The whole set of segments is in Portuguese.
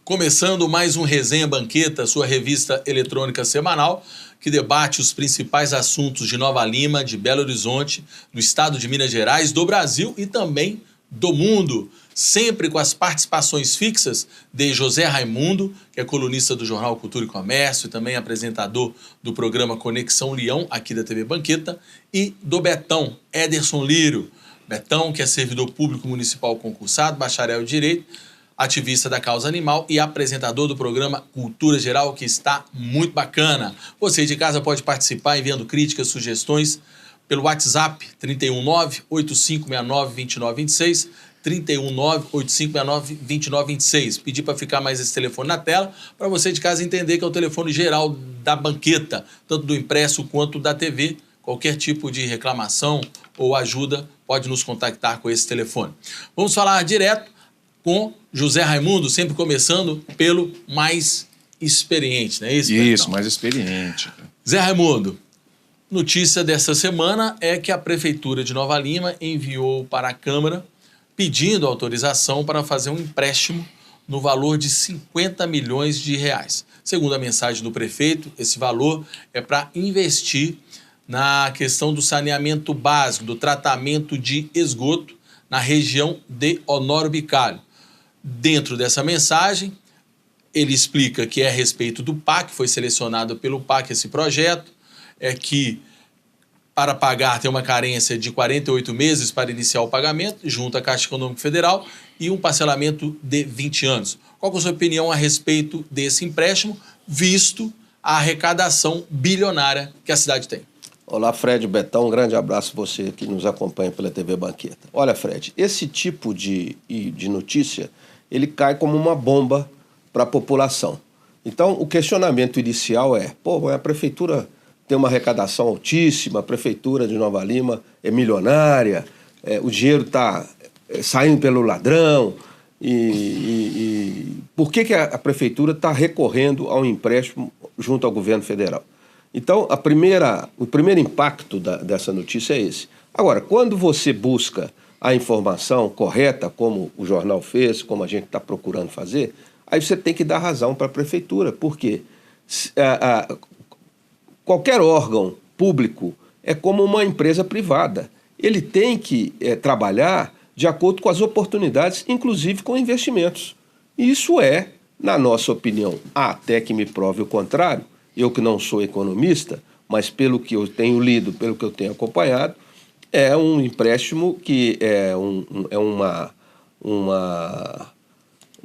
Começando mais um Resenha Banqueta, sua revista eletrônica semanal, que debate os principais assuntos de Nova Lima, de Belo Horizonte, do estado de Minas Gerais, do Brasil e também do mundo. Sempre com as participações fixas de José Raimundo, que é colunista do jornal Cultura e Comércio e também apresentador do programa Conexão Leão, aqui da TV Banqueta, e do Betão, Ederson Lírio. Betão, que é servidor público municipal concursado, bacharel em Direito, ativista da causa animal e apresentador do programa Cultura Geral, que está muito bacana. Você de casa pode participar enviando críticas, sugestões pelo WhatsApp 319-8569-2926, 319-8569-2926. Pedir para ficar mais esse telefone na tela, para você de casa entender que é o telefone geral da banqueta, tanto do impresso quanto da TV. Qualquer tipo de reclamação ou ajuda pode nos contactar com esse telefone. Vamos falar direto com José Raimundo, sempre começando pelo mais experiente, não é isso? Isso, Betão? mais experiente. Zé Raimundo, notícia dessa semana é que a Prefeitura de Nova Lima enviou para a Câmara pedindo autorização para fazer um empréstimo no valor de 50 milhões de reais. Segundo a mensagem do prefeito, esse valor é para investir na questão do saneamento básico, do tratamento de esgoto na região de Honório Bicalho. Dentro dessa mensagem, ele explica que é a respeito do PAC, foi selecionado pelo PAC esse projeto, é que para pagar tem uma carência de 48 meses para iniciar o pagamento, junto à Caixa Econômica Federal, e um parcelamento de 20 anos. Qual é a sua opinião a respeito desse empréstimo, visto a arrecadação bilionária que a cidade tem? Olá, Fred, Betão, um grande abraço a você que nos acompanha pela TV Banqueta. Olha, Fred, esse tipo de notícia, ele cai como uma bomba para a população. Então, o questionamento inicial é, a prefeitura tem uma arrecadação altíssima, a prefeitura de Nova Lima é milionária, o dinheiro está saindo pelo ladrão, e por que a prefeitura está recorrendo ao empréstimo junto ao governo federal? Então, o primeiro impacto dessa notícia é esse. Agora, quando você busca a informação correta, como o jornal fez, como a gente está procurando fazer, aí você tem que dar razão para a prefeitura, porque qualquer órgão público é como uma empresa privada. Ele tem que trabalhar de acordo com as oportunidades, inclusive com investimentos. E isso é, na nossa opinião, até que me prove o contrário, eu que não sou economista, mas pelo que eu tenho lido, pelo que eu tenho acompanhado, é um empréstimo que é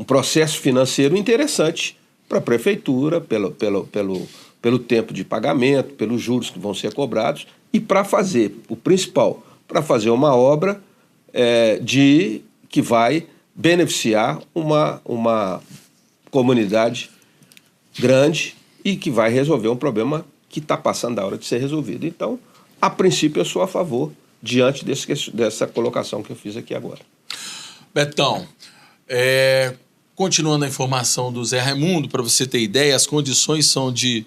um processo financeiro interessante para a prefeitura, pelo tempo de pagamento, pelos juros que vão ser cobrados, e para fazer, o principal, para fazer uma obra que vai beneficiar uma comunidade grande e que vai resolver um problema que está passando da hora de ser resolvido. Então, a princípio, eu sou a favor, diante dessa colocação que eu fiz aqui agora. Betão, continuando a informação do Zé Raimundo, para você ter ideia, as condições são de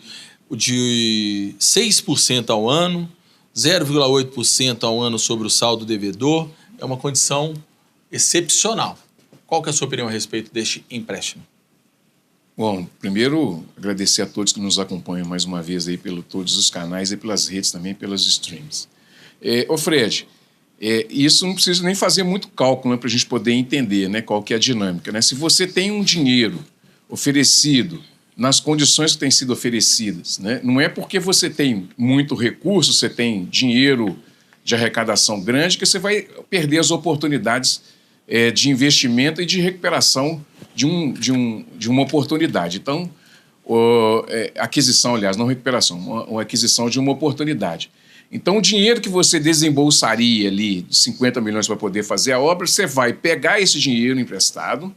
6% ao ano, 0,8% ao ano sobre o saldo devedor. É uma condição excepcional. Qual que é a sua opinião a respeito deste empréstimo? Bom, primeiro, agradecer a todos que nos acompanham mais uma vez aí pelos todos os canais e pelas redes também, pelas streams. Fred, isso não precisa nem fazer muito cálculo, para a gente poder entender, né, qual que é a dinâmica. Né? Se você tem um dinheiro oferecido nas condições que têm sido oferecidas, né, não é porque você tem muito recurso, você tem dinheiro de arrecadação grande, que você vai perder as oportunidades de investimento e de recuperação de uma oportunidade. Então, aquisição, aliás, não recuperação, uma aquisição de uma oportunidade. Então, o dinheiro que você desembolsaria ali, de 50 milhões para poder fazer a obra, você vai pegar esse dinheiro emprestado,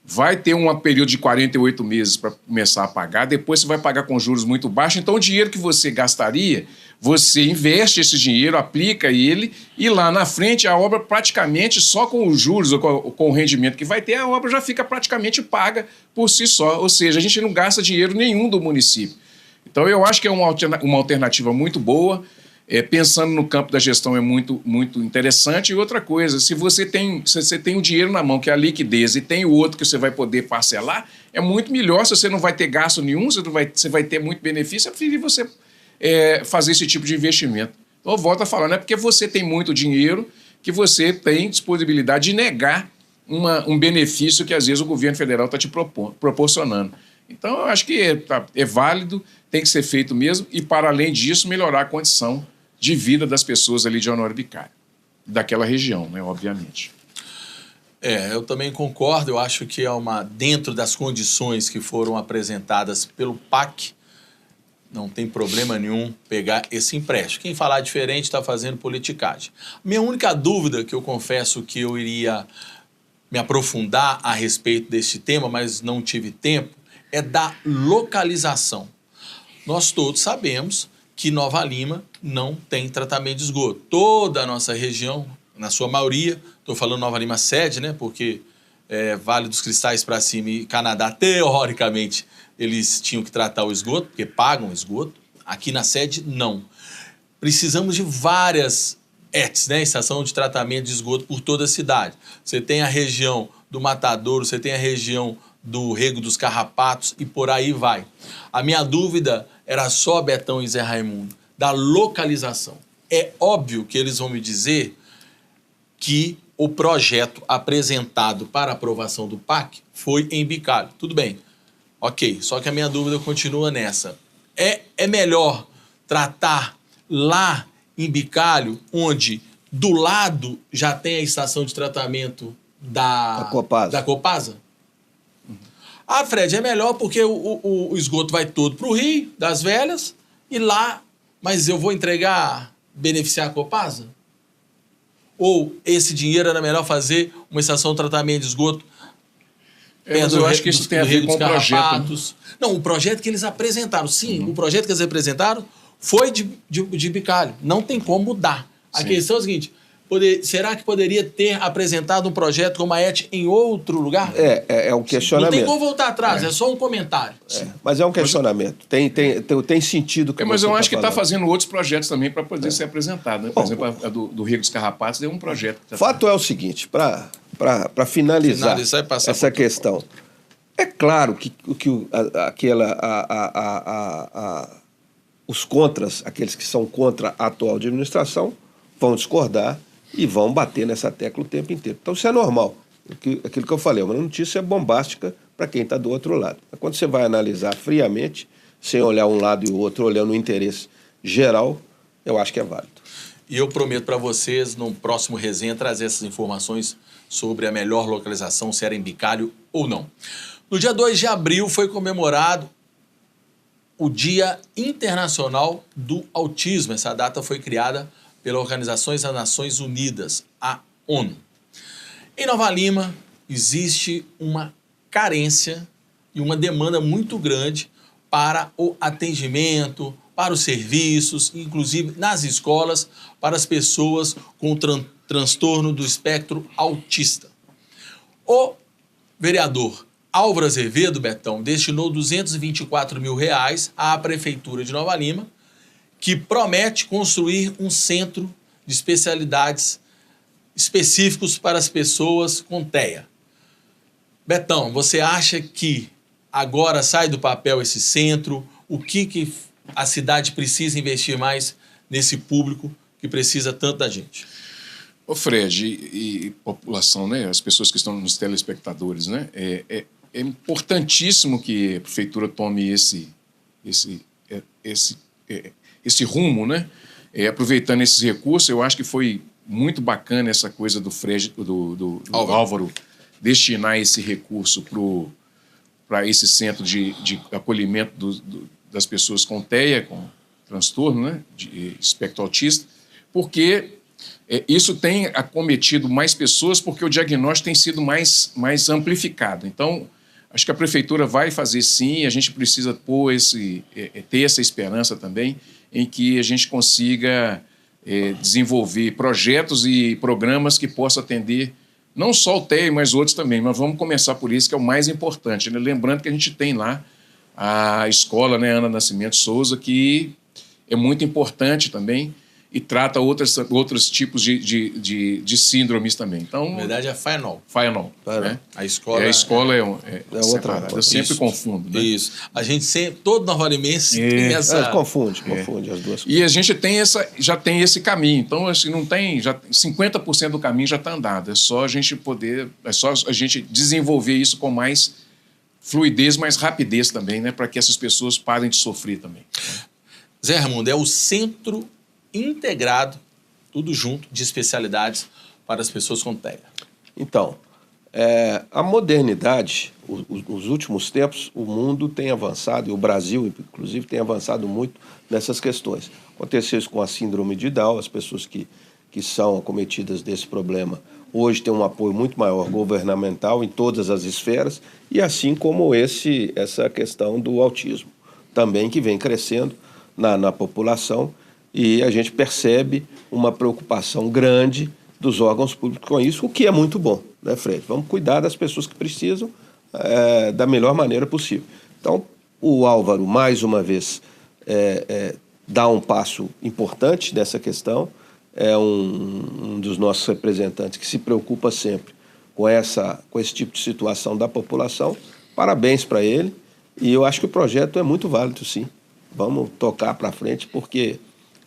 vai ter um período de 48 meses para começar a pagar, depois você vai pagar com juros muito baixos. Então, o dinheiro que você gastaria, você investe esse dinheiro, aplica ele, e lá na frente a obra praticamente, só com os juros ou com o rendimento que vai ter, a obra já fica praticamente paga por si só. Ou seja, a gente não gasta dinheiro nenhum do município. Então, eu acho que é uma alternativa muito boa. pensando no campo da gestão é muito, muito interessante. E outra coisa, se você tem o dinheiro na mão, que é a liquidez, e tem o outro que você vai poder parcelar, é muito melhor. Se você não vai ter gasto nenhum, você vai ter muito benefício, é preferir você fazer esse tipo de investimento. Então, eu volto a falar, não é porque você tem muito dinheiro que você tem disponibilidade de negar um benefício que, às vezes, o governo federal está te proporcionando. Então, eu acho que é válido, tem que ser feito mesmo, e, para além disso, melhorar a condição de vida das pessoas ali de Honório Vicário, daquela região, né, obviamente. Eu também concordo, eu acho que dentro das condições que foram apresentadas pelo PAC, não tem problema nenhum pegar esse empréstimo. Quem falar diferente está fazendo politicagem. Minha única dúvida, que eu confesso que eu iria me aprofundar a respeito deste tema, mas não tive tempo, é da localização. Nós todos sabemos que Nova Lima não tem tratamento de esgoto. Toda a nossa região, na sua maioria, estou falando Nova Lima sede, né, porque Vale dos Cristais para cima e Canadá, teoricamente, eles tinham que tratar o esgoto, porque pagam o esgoto. Aqui na sede, não. Precisamos de várias ETs, né? Estação de tratamento de esgoto por toda a cidade. Você tem a região do Matadouro, você tem a região do Rego dos Carrapatos e por aí vai. A minha dúvida era só, Betão e Zé Raimundo, da localização. É óbvio que eles vão me dizer que o projeto apresentado para aprovação do PAC foi em Bicalho. Tudo bem. Ok, só que a minha dúvida continua nessa. É melhor tratar lá em Bicalho, onde do lado já tem a estação de tratamento da Copasa? Ah, Fred, é melhor porque o esgoto vai todo para o Rio, das Velhas, e lá, mas eu vou beneficiar a Copasa? Ou esse dinheiro era melhor fazer uma estação de tratamento de esgoto? Mas eu acho que isso tem a ver com o projeto. Né? Não, o projeto que eles apresentaram. Sim, o projeto que eles apresentaram foi de Bicalho. Não tem como mudar. A questão é a seguinte, será que poderia ter apresentado um projeto como a ET em outro lugar? É um questionamento. Não tem como voltar atrás, é só um comentário. Mas é um questionamento. Tem sentido que mas eu acho que está fazendo outros projetos também para poder ser apresentado. Né? Por exemplo, a do Rego dos Carrapatos é um projeto. Fato é o seguinte, para finalizar essa questão, é claro que os contras, aqueles que são contra a atual administração, vão discordar e vão bater nessa tecla o tempo inteiro. Então isso é normal. Aquilo que eu falei, uma notícia bombástica para quem está do outro lado. Mas quando você vai analisar friamente, sem olhar um lado e o outro, olhando o interesse geral, eu acho que é válido. E eu prometo para vocês, no próximo resenha, trazer essas informações sobre a melhor localização, se era em Bicalho ou não. No dia 2 de abril foi comemorado o Dia Internacional do Autismo. Essa data foi criada pela Organização das Nações Unidas, a ONU. Em Nova Lima, existe uma carência e uma demanda muito grande para o atendimento, para os serviços, inclusive nas escolas, para as pessoas com transtorno do espectro autista. O vereador Álvaro Azevedo, Betão, destinou R$224 mil à Prefeitura de Nova Lima, que promete construir um centro de especialidades específicos para as pessoas com TEA. Betão, você acha que agora sai do papel esse centro? O que a cidade precisa investir mais nesse público que precisa tanto da gente? Ô Fred, e população, né, as pessoas que estão nos telespectadores, né, é importantíssimo que a prefeitura tome esse rumo, né, aproveitando esses recursos. Eu acho que foi muito bacana essa coisa do Fred, do Álvaro destinar esse recurso para esse centro de acolhimento das pessoas com TEA, com transtorno, né, de espectro autista, porque isso tem acometido mais pessoas, porque o diagnóstico tem sido mais amplificado. Então, acho que a prefeitura vai fazer sim, a gente precisa ter essa esperança também em que a gente consiga desenvolver projetos e programas que possam atender não só o TEA, mas outros também. Mas vamos começar por isso, que é o mais importante, né? Lembrando que a gente tem lá a escola, né, Ana Nascimento Souza, que é muito importante também, e trata outros tipos de síndromes também. Então, Na verdade é Faenol. Faenol, né? A escola, a escola é outra. separada. Eu sempre confundo, né? Isso. A gente sempre, todo novalimense tem essa... Confunde as duas coisas. E a gente já tem esse caminho. Então, assim, não tem... 50% do caminho já está andado. É só a gente desenvolver isso com mais fluidez, mais rapidez também, né? Para que essas pessoas parem de sofrer também. Zé Raimundo, é o Centro Integrado, tudo junto, de especialidades para as pessoas com TEA. Então, a modernidade, os últimos tempos, o mundo tem avançado, e o Brasil, inclusive, tem avançado muito nessas questões. Aconteceu isso com a síndrome de Down, as pessoas que são acometidas desse problema hoje têm um apoio muito maior governamental em todas as esferas, e assim como essa questão do autismo, também que vem crescendo na população, e a gente percebe uma preocupação grande dos órgãos públicos com isso, o que é muito bom, né, Fred? Vamos cuidar das pessoas que precisam da melhor maneira possível. Então, o Álvaro, mais uma vez, dá um passo importante nessa questão, é um dos nossos representantes que se preocupa sempre com esse tipo de situação da população. Parabéns para ele, e eu acho que o projeto é muito válido, sim. Vamos tocar para frente, porque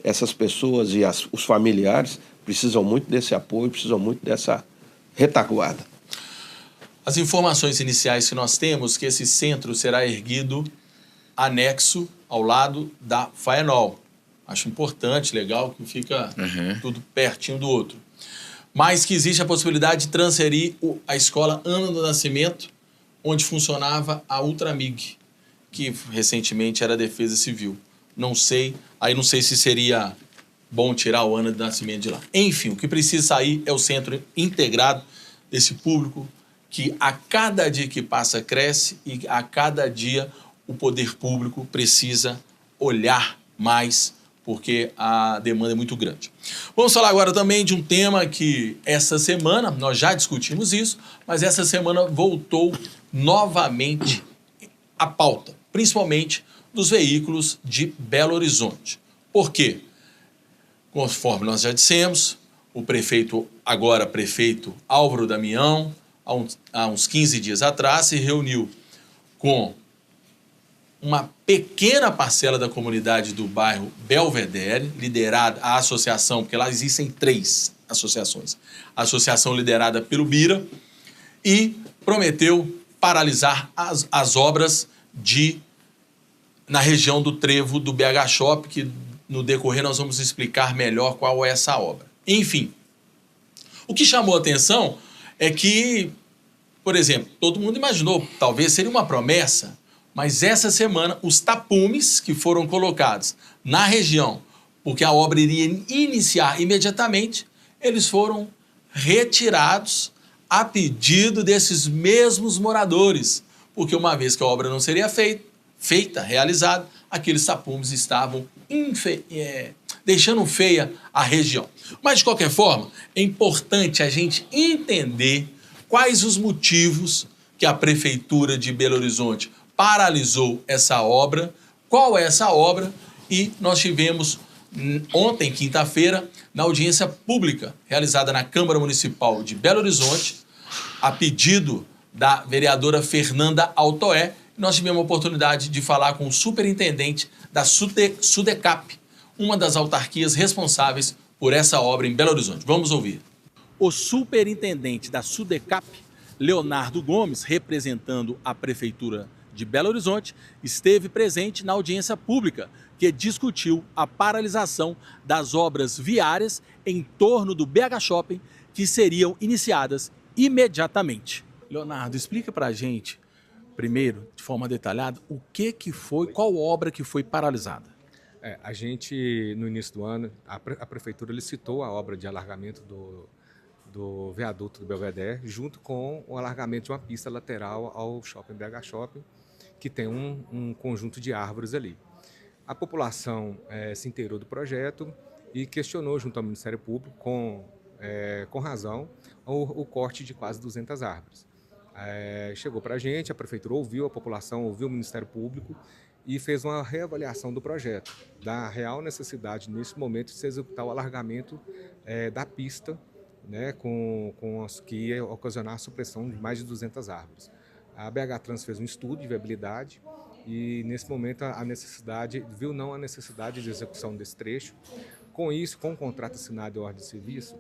essas pessoas e os familiares precisam muito desse apoio, precisam muito dessa retaguarda. As informações iniciais que nós temos, que esse centro será erguido anexo ao lado da Faenol. Acho importante, legal, que fica tudo pertinho do outro. Mas que existe a possibilidade de transferir a escola Ana do Nascimento, onde funcionava a Ultramig, que recentemente era a Defesa Civil. Não sei se seria bom tirar o Ana do Nascimento de lá. Enfim, o que precisa sair é o centro integrado desse público que a cada dia que passa cresce, e a cada dia o poder público precisa olhar mais, porque a demanda é muito grande. Vamos falar agora também de um tema que essa semana, nós já discutimos isso, mas essa semana voltou novamente à pauta, principalmente dos veículos de Belo Horizonte. Por quê? Conforme nós já dissemos, o prefeito Álvaro Damião, há uns 15 dias atrás, se reuniu com uma pequena parcela da comunidade do bairro Belvedere, liderada a associação, porque lá existem 3 associações. A associação liderada pelo Bira, e prometeu paralisar as obras na região do trevo do BH Shop, que no decorrer nós vamos explicar melhor qual é essa obra. Enfim, o que chamou a atenção é que, por exemplo, todo mundo imaginou, talvez seria uma promessa, mas essa semana os tapumes que foram colocados na região, porque a obra iria iniciar imediatamente, eles foram retirados a pedido desses mesmos moradores, porque uma vez que a obra não seria realizada, aqueles tapumes estavam deixando feia a região. Mas, de qualquer forma, é importante a gente entender quais os motivos que a Prefeitura de Belo Horizonte paralisou essa obra, qual é essa obra, e nós tivemos ontem, quinta-feira, na audiência pública realizada na Câmara Municipal de Belo Horizonte, a pedido da vereadora Fernanda Altoé, nós tivemos a oportunidade de falar com o superintendente da SUDECAP, uma das autarquias responsáveis por essa obra em Belo Horizonte. Vamos ouvir. O superintendente da SUDECAP, Leonardo Gomes, representando a Prefeitura de Belo Horizonte, esteve presente na audiência pública que discutiu a paralisação das obras viárias em torno do BH Shopping, que seriam iniciadas imediatamente. Leonardo, explica para a gente, primeiro, de forma detalhada, qual obra que foi paralisada? A gente, no início do ano, a Prefeitura licitou a obra de alargamento do viaduto do Belvedere, junto com o alargamento de uma pista lateral ao Shopping BH Shopping, que tem um conjunto de árvores ali. A população se inteirou do projeto e questionou junto ao Ministério Público, com razão, o corte de quase 200 árvores. Chegou para a gente, a Prefeitura ouviu a população, ouviu o Ministério Público e fez uma reavaliação do projeto, da real necessidade, nesse momento, de se executar o alargamento da pista, né, que ia ocasionar a supressão de mais de 200 árvores. A BH Trans fez um estudo de viabilidade e, nesse momento, viu não a necessidade de execução desse trecho. Com isso, com o contrato assinado e ordem de serviço,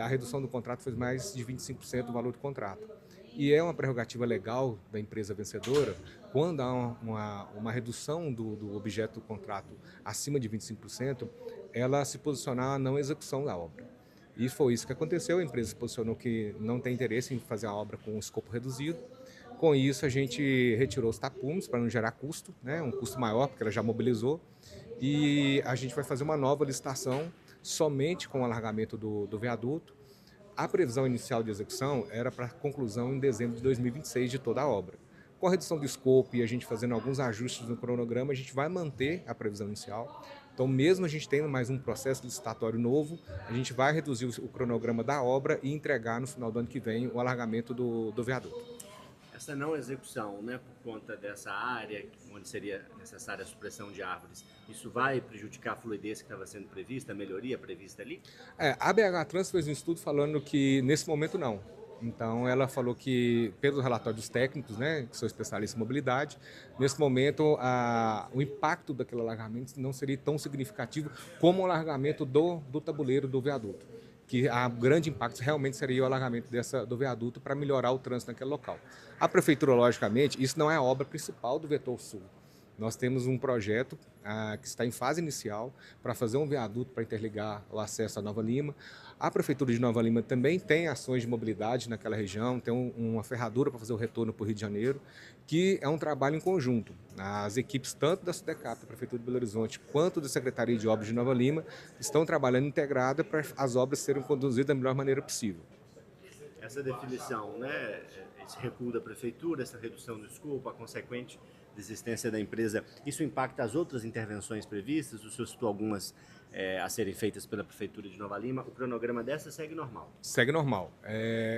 a redução do contrato foi mais de 25% do valor do contrato. E é uma prerrogativa legal da empresa vencedora, quando há uma redução do objeto do contrato acima de 25%, ela se posicionar a não execução da obra. E foi isso que aconteceu, a empresa se posicionou que não tem interesse em fazer a obra com um escopo reduzido. Com isso, a gente retirou os tapumes para não gerar custo, né, um custo maior, porque ela já mobilizou, e a gente vai fazer uma nova licitação somente com o alargamento do viaduto. A previsão inicial de execução era para conclusão em dezembro de 2026 de toda a obra. Com a redução do escopo e a gente fazendo alguns ajustes no cronograma, a gente vai manter a previsão inicial. Então, mesmo a gente tendo mais um processo licitatório novo, a gente vai reduzir o cronograma da obra e entregar no final do ano que vem o alargamento do viaduto. Essa não execução, né, por conta dessa área, onde seria necessária a supressão de árvores, isso vai prejudicar a fluidez que estava sendo prevista, a melhoria prevista ali? A BH Trans fez um estudo falando que nesse momento não. Então ela falou que, pelos relatórios técnicos, né, que são especialistas em mobilidade, nesse momento o impacto daquele alargamento não seria tão significativo como o alargamento do tabuleiro do viaduto, que o grande impacto realmente seria o alargamento do viaduto para melhorar o trânsito naquele local. A prefeitura, logicamente, isso não é a obra principal do Vetor Sul. Nós temos um projeto que está em fase inicial para fazer um viaduto para interligar o acesso à Nova Lima. A Prefeitura de Nova Lima também tem ações de mobilidade naquela região, tem uma ferradura para fazer o retorno para o Rio de Janeiro, que é um trabalho em conjunto. As equipes tanto da SUDECAP, da Prefeitura de Belo Horizonte, quanto da Secretaria de Obras de Nova Lima, estão trabalhando integrada para as obras serem conduzidas da melhor maneira possível. Essa definição, né, esse recuo da Prefeitura, essa redução do escopo, a consequente desistência da empresa, isso impacta as outras intervenções previstas? O senhor citou algumas a serem feitas pela Prefeitura de Nova Lima. O cronograma dessa segue normal? Segue normal.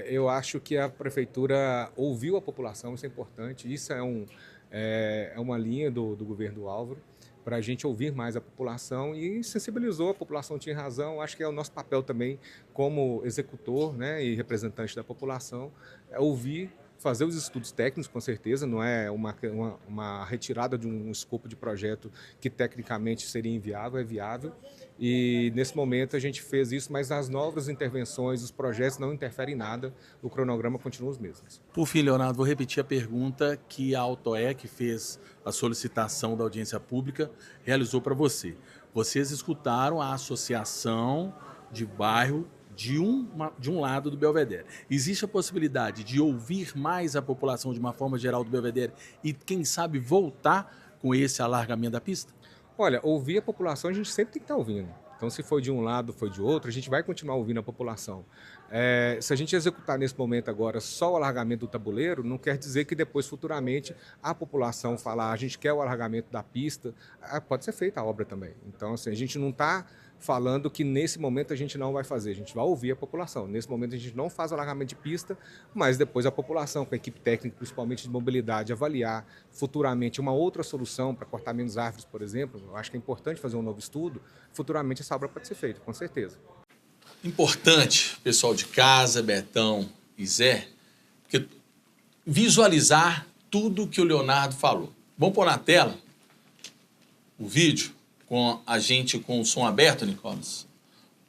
Eu acho que a Prefeitura ouviu a população, isso é importante. Isso é uma linha do governo do Álvaro, para a gente ouvir mais a população, e sensibilizou, a população tinha razão. Acho que é o nosso papel também como executor, né, e representante da população, ouvir, fazer os estudos técnicos, com certeza, não é uma retirada de um escopo de projeto que tecnicamente seria inviável, é viável. E nesse momento a gente fez isso, mas as novas intervenções, os projetos não interferem em nada, o cronograma continua os mesmos. Por fim, Leonardo, vou repetir a pergunta que a Autoe, que fez a solicitação da audiência pública, realizou para você. Vocês escutaram a associação de bairro de um lado do Belvedere. Existe a possibilidade de ouvir mais a população de uma forma geral do Belvedere e, quem sabe, voltar com esse alargamento da pista? Olha, ouvir a população a gente sempre tem que estar ouvindo. Então, se foi de um lado, foi de outro, a gente vai continuar ouvindo a população. Se a gente executar nesse momento agora só o alargamento do tabuleiro, não quer dizer que depois, futuramente, a população falar a gente quer o alargamento da pista, pode ser feita a obra também. Então, assim, a gente não está falando que nesse momento a gente não vai fazer, a gente vai ouvir a população. Nesse momento a gente não faz o alargamento de pista, mas depois a população, com a equipe técnica, principalmente de mobilidade, avaliar futuramente uma outra solução para cortar menos árvores, por exemplo. Eu acho que é importante fazer um novo estudo. Futuramente essa obra pode ser feita, com certeza. Importante, pessoal de casa, Betão e Zé, porque visualizar tudo que o Leonardo falou. Vamos pôr na tela o vídeo com a gente com o som aberto, Nicolas?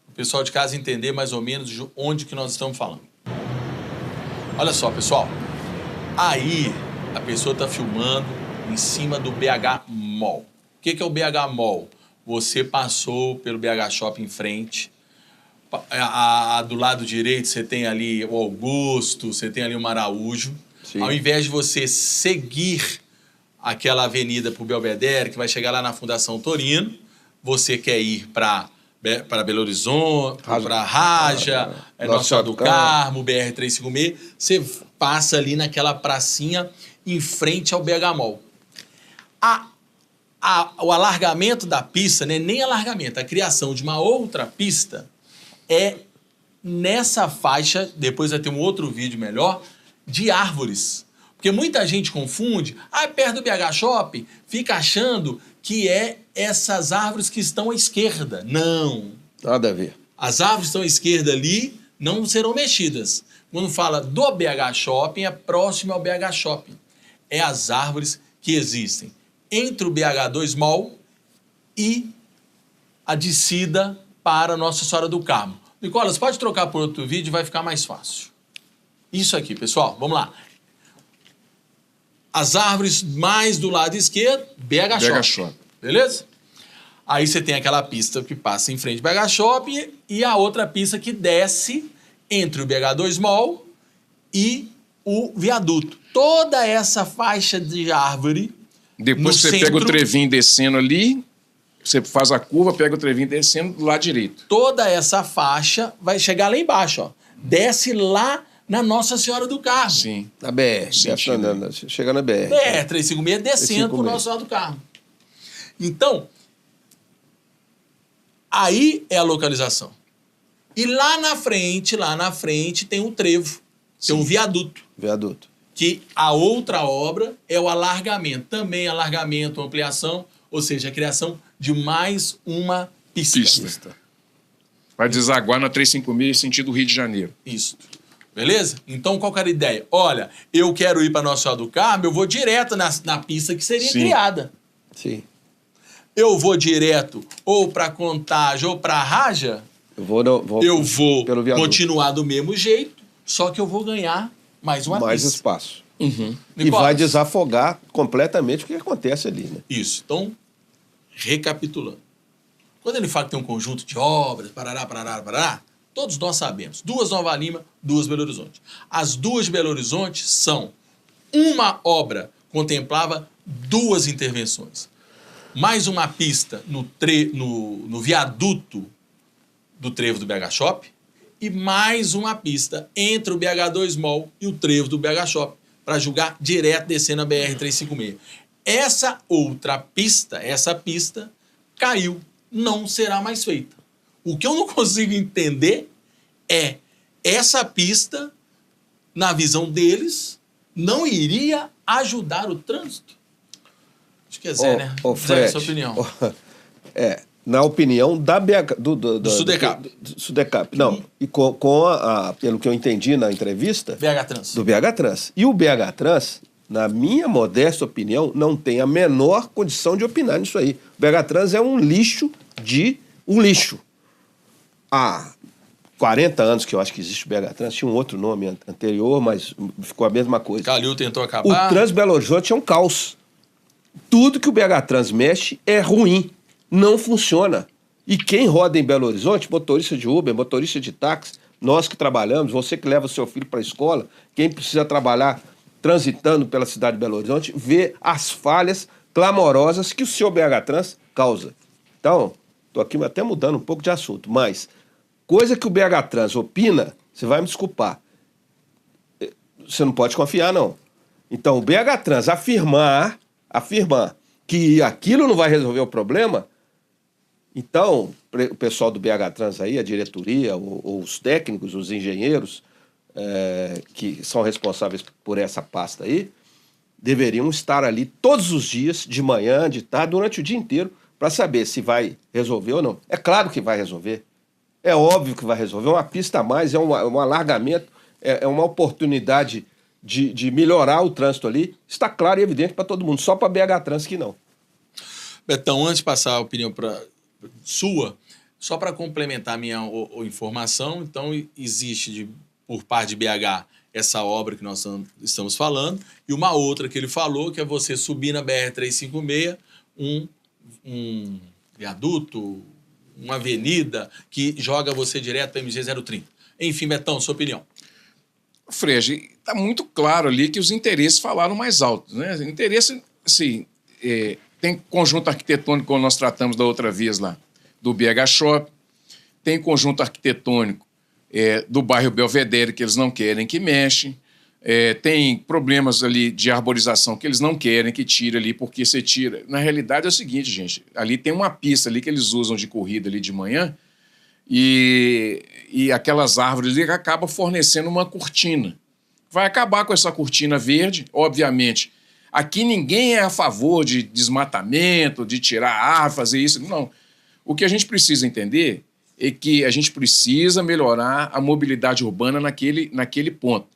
O pessoal de casa entender mais ou menos de onde que nós estamos falando. Olha só, pessoal. Aí a pessoa está filmando em cima do BH Mall. O que é o BH Mall? Você passou pelo BH Shopping em frente. Do lado direito você tem ali o Augusto, você tem ali o Maraújo. Sim. Ao invés de você seguir aquela avenida para o Belvedere, que vai chegar lá na Fundação Torino, você quer ir para Belo Horizonte, para Raja, Nossa Senhora do Carmo, BR-356, você passa ali naquela pracinha em frente ao BH Mall. O alargamento da pista, né, nem alargamento, a criação de uma outra pista é nessa faixa, depois vai ter um outro vídeo melhor, de árvores. Porque muita gente confunde, perto do BH Shopping, fica achando que é essas árvores que estão à esquerda. Não. Nada a ver. As árvores que estão à esquerda ali não serão mexidas. Quando fala do BH Shopping, é próximo ao BH Shopping. É as árvores que existem entre o BH2 Mall e a descida para Nossa Senhora do Carmo. Nicolas, pode trocar por outro vídeo, vai ficar mais fácil. Isso aqui, pessoal, vamos lá. As árvores mais do lado esquerdo, BH Shopping. Beleza? Aí você tem aquela pista que passa em frente ao BH Shopping e a outra pista que desce entre o BH2 Mall e o viaduto. Toda essa faixa de árvore. Depois você pega o trevinho descendo ali, você faz a curva, pega o trevinho descendo do lado direito. Toda essa faixa vai chegar lá embaixo, ó. Desce lá na Nossa Senhora do Carmo. Sim. Na BR. Chega na BR. BR-356 descendo para Nossa Senhora do Carmo. Então, aí é a localização. E lá na frente tem um trevo, tem um viaduto. Viaduto. Que a outra obra é o alargamento. Também alargamento, ampliação, ou seja, a criação de mais uma pista. Vai desaguar na 356 sentido Rio de Janeiro. Isso. Beleza? Então, qual que era a ideia? Olha, eu quero ir para Nossa Senhora do Carmo, eu vou direto na pista que seria criada. Sim. Eu vou direto ou para Contagem ou para Raja, eu vou continuar do mesmo jeito, só que eu vou ganhar mais uma pista. Mais espaço. Uhum. E vai desafogar completamente o que acontece ali, né? Isso. Então, recapitulando. Quando ele fala que tem um conjunto de obras, parará, todos nós sabemos. 2 Nova Lima, 2 Belo Horizonte. As 2 de Belo Horizonte são uma obra, contemplava 2 intervenções. Mais uma pista no viaduto do trevo do BH Shopping e mais uma pista entre o BH2 Mall e o trevo do BH Shopping para julgar direto descendo a BR-356. Essa pista caiu, não será mais feita. O que eu não consigo entender é essa pista, na visão deles, não iria ajudar o trânsito. Acho que é Zé, né? Fred, Zé, a sua opinião. Na opinião do Sudecap. Sudecap. Não, e pelo que eu entendi na entrevista... BH Trans. Do BH Trans. E o BH Trans, na minha modesta opinião, não tem a menor condição de opinar nisso aí. O BH Trans é um lixo. Há 40 anos que eu acho que existe o BH Trans, tinha um outro nome anterior, mas ficou a mesma coisa. Calil tentou acabar. O Trans Belo Horizonte é um caos. Tudo que o BH Trans mexe é ruim. Não funciona. E quem roda em Belo Horizonte, motorista de Uber, motorista de táxi, nós que trabalhamos, você que leva o seu filho para a escola, quem precisa trabalhar transitando pela cidade de Belo Horizonte, vê as falhas clamorosas que o seu BH Trans causa. Então, estou aqui até mudando um pouco de assunto, mas coisa que o BH Trans opina, você vai me desculpar. Você não pode confiar, não. Então, o BH Trans afirmar que aquilo não vai resolver o problema. Então, o pessoal do BH Trans aí, a diretoria, ou os técnicos, os engenheiros que são responsáveis por essa pasta aí, deveriam estar ali todos os dias, de manhã, de tarde, durante o dia inteiro, para saber se vai resolver ou não. É claro que vai resolver. É óbvio que vai resolver. É uma pista a mais, é um alargamento, é uma oportunidade de melhorar o trânsito ali. Está claro e evidente para todo mundo, só para BH Trans que não. Betão, antes de passar a opinião sua, só para complementar a minha informação, então existe por parte de BH essa obra que nós estamos falando e uma outra que ele falou, que é você subir na BR-356, um viaduto, uma avenida que joga você direto para a MG 030. Enfim, Betão, sua opinião. Frege, está muito claro ali que os interesses falaram mais alto, né? Interesse, assim, tem conjunto arquitetônico, como nós tratamos da outra vez lá, do BH Shopping, tem conjunto arquitetônico do bairro Belvedere, que eles não querem que mexe, tem problemas ali de arborização que eles não querem que tire ali, porque você tira. Na realidade é o seguinte, gente, ali tem uma pista ali que eles usam de corrida ali de manhã e aquelas árvores ali acabam fornecendo uma cortina. vai acabar com essa cortina verde, obviamente. Aqui ninguém é a favor de desmatamento, de tirar árvore, fazer isso, não. O que a gente precisa entender é que a gente precisa melhorar a mobilidade urbana naquele ponto.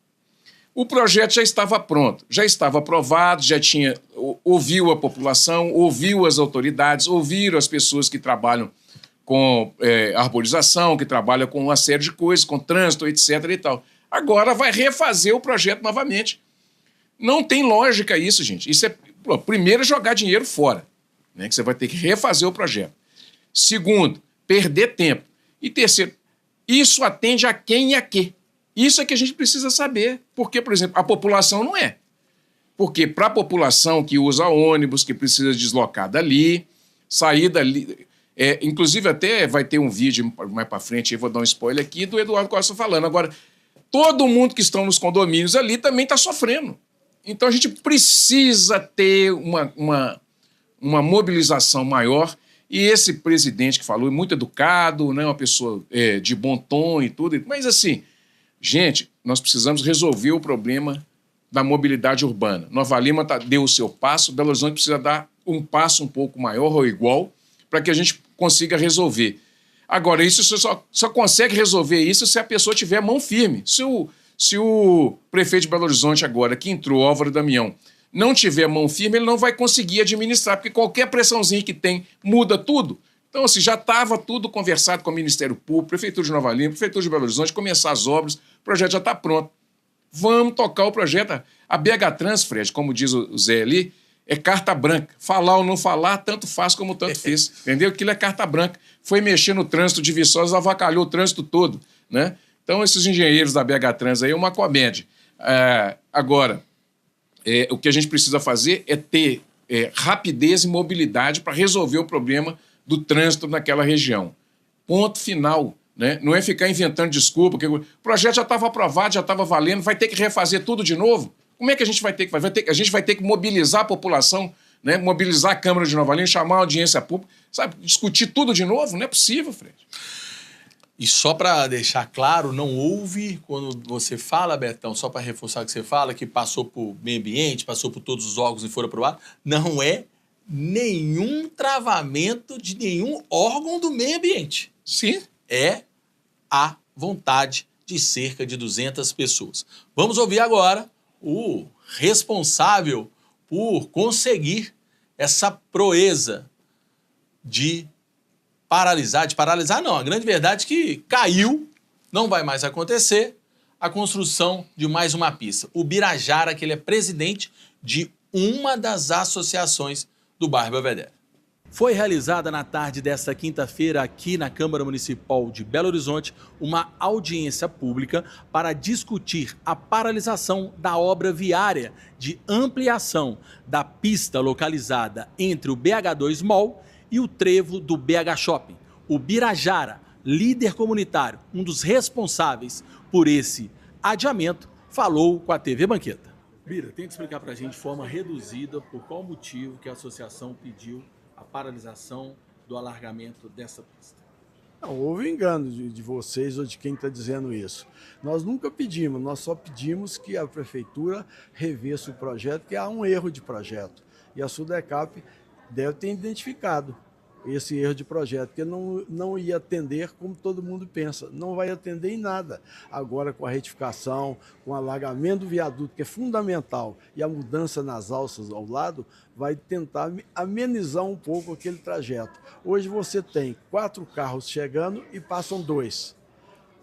O projeto já estava pronto, já estava aprovado, já tinha, ouviu a população, ouviu as autoridades, ouviram as pessoas que trabalham com arborização, que trabalham com uma série de coisas, com trânsito, etc. e tal. Agora vai refazer o projeto novamente. Não tem lógica isso, gente. Isso é, primeiro, jogar dinheiro fora, né, que você vai ter que refazer o projeto. Segundo, perder tempo. E terceiro, isso atende a quem e a quê? Isso é que a gente precisa saber. Porque, por exemplo, a população não é. Porque para a população que usa ônibus, que precisa deslocar dali, sair dali... inclusive até vai ter um vídeo mais para frente, eu vou dar um spoiler aqui, do Eduardo Costa falando. Agora, todo mundo que estão nos condomínios ali também está sofrendo. Então a gente precisa ter uma mobilização maior. E esse presidente que falou, muito educado, né, uma pessoa de bom tom e tudo, mas assim, gente, nós precisamos resolver o problema da mobilidade urbana. Nova Lima deu o seu passo, Belo Horizonte precisa dar um passo um pouco maior ou igual para que a gente consiga resolver. Agora, isso você só consegue resolver isso se a pessoa tiver mão firme. Se o prefeito de Belo Horizonte agora, que entrou, Álvaro Damião, não tiver mão firme, ele não vai conseguir administrar, porque qualquer pressãozinha que tem muda tudo. Então, assim, já estava tudo conversado com o Ministério Público, Prefeitura de Nova Lima, Prefeitura de Belo Horizonte, começar as obras, o projeto já está pronto. Vamos tocar o projeto. A BH Trans, Fred, como diz o Zé ali, é carta branca. Falar ou não falar, tanto faz como tanto fez. Entendeu? Aquilo é carta branca. Foi mexer no trânsito de Viçosa, avacalhou o trânsito todo, né? Então, esses engenheiros da BH Trans aí é uma comédia. Agora, o que a gente precisa fazer é ter rapidez e mobilidade para resolver o problema do trânsito naquela região. Ponto final. Né? Não é ficar inventando desculpa, porque o projeto já estava aprovado, já estava valendo, vai ter que refazer tudo de novo? Como é que a gente vai ter que fazer? A gente vai ter que mobilizar a população, né? Mobilizar a Câmara de Nova Lima, chamar a audiência pública, sabe? Discutir tudo de novo? Não é possível, Fred. E só para deixar claro, não houve, quando você fala, Betão, só para reforçar o que você fala, que passou por meio ambiente, passou por todos os órgãos e foram aprovados, não é nenhum travamento de nenhum órgão do meio ambiente. Sim. É a vontade de cerca de 200 pessoas. Vamos ouvir agora o responsável por conseguir essa proeza de paralisar não, a grande verdade é que caiu, não vai mais acontecer, a construção de mais uma pista. O Birajara, que ele é presidente de uma das associações do bairro Belvedere. Foi realizada na tarde desta quinta-feira aqui na Câmara Municipal de Belo Horizonte uma audiência pública para discutir a paralisação da obra viária de ampliação da pista localizada entre o BH2 Mall e o trevo do BH Shopping. O Birajara, líder comunitário, um dos responsáveis por esse adiamento, falou com a TV Banqueta. Bira, tenta explicar para a gente de forma reduzida por qual motivo que a associação pediu a paralisação do alargamento dessa pista. Não, houve engano de vocês ou de quem está dizendo isso. Nós nunca pedimos, nós só pedimos que a prefeitura revesse o projeto, que há um erro de projeto. E a Sudecap deve ter identificado esse erro de projeto, porque não ia atender como todo mundo pensa, não vai atender em nada. Agora, com a retificação, com o alargamento do viaduto, que é fundamental, e a mudança nas alças ao lado, vai tentar amenizar um pouco aquele trajeto. Hoje você tem 4 carros chegando e passam 2.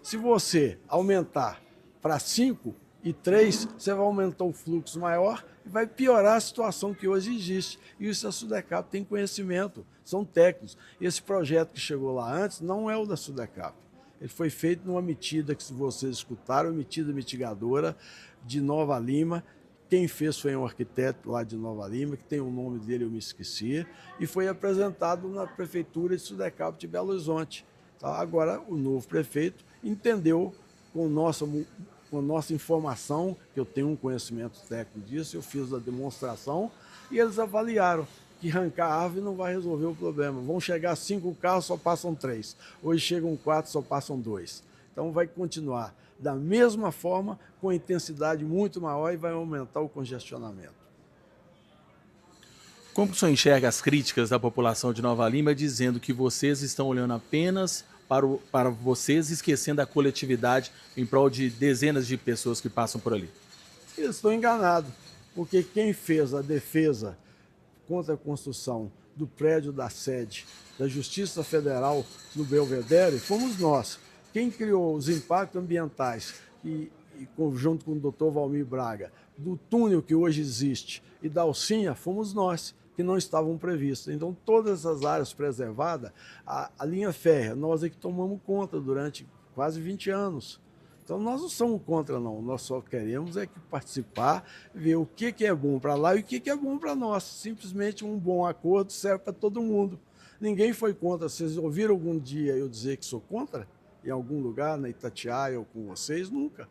Se você aumentar para 5 e 3, você vai aumentar o fluxo maior e vai piorar a situação que hoje existe. E isso a Sudecap tem conhecimento, são técnicos. Esse projeto que chegou lá antes não é o da Sudecap. Ele foi feito numa medida que, se vocês escutaram, medida mitigadora de Nova Lima. Quem fez foi um arquiteto lá de Nova Lima, que tem o nome dele, eu me esqueci, e foi apresentado na Prefeitura de Sudecap de Belo Horizonte. Tá? Agora, o novo prefeito entendeu com nossa informação, que eu tenho um conhecimento técnico disso, eu fiz a demonstração, e eles avaliaram que arrancar a árvore não vai resolver o problema. Vão chegar 5 carros, só passam 3. Hoje chegam 4, só passam 2. Então vai continuar da mesma forma, com intensidade muito maior e vai aumentar o congestionamento. Como o senhor enxerga as críticas da população de Nova Lima dizendo que vocês estão olhando apenas para vocês, esquecendo a coletividade em prol de dezenas de pessoas que passam por ali? Eles estão enganados, porque quem fez a defesa contra a construção do prédio da sede da Justiça Federal no Belvedere fomos nós. Quem criou os impactos ambientais, junto com o doutor Valmir Braga, do túnel que hoje existe e da Alcinha, fomos nós, que não estavam previstos. Então, todas as áreas preservadas, a linha férrea, nós é que tomamos conta durante quase 20 anos. Então, nós não somos contra, não. Nós só queremos é que participar, ver o que é bom para lá e o que é bom para nós. Simplesmente um bom acordo serve para todo mundo. Ninguém foi contra. Vocês ouviram algum dia eu dizer que sou contra? Em algum lugar, na Itatiaia ou com vocês? Nunca.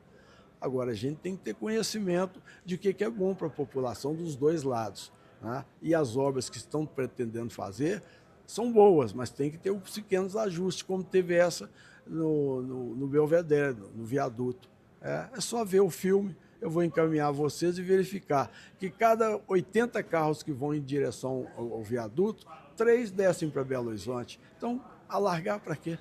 Agora, a gente tem que ter conhecimento de o que é bom para a população dos dois lados. Né? E as obras que estão pretendendo fazer são boas, mas tem que ter os pequenos ajustes, como teve essa no Belvedere, no viaduto. É só ver o filme, eu vou encaminhar vocês e verificar que cada 80 carros que vão em direção ao viaduto, 3 descem para Belo Horizonte. Então, alargar para quê?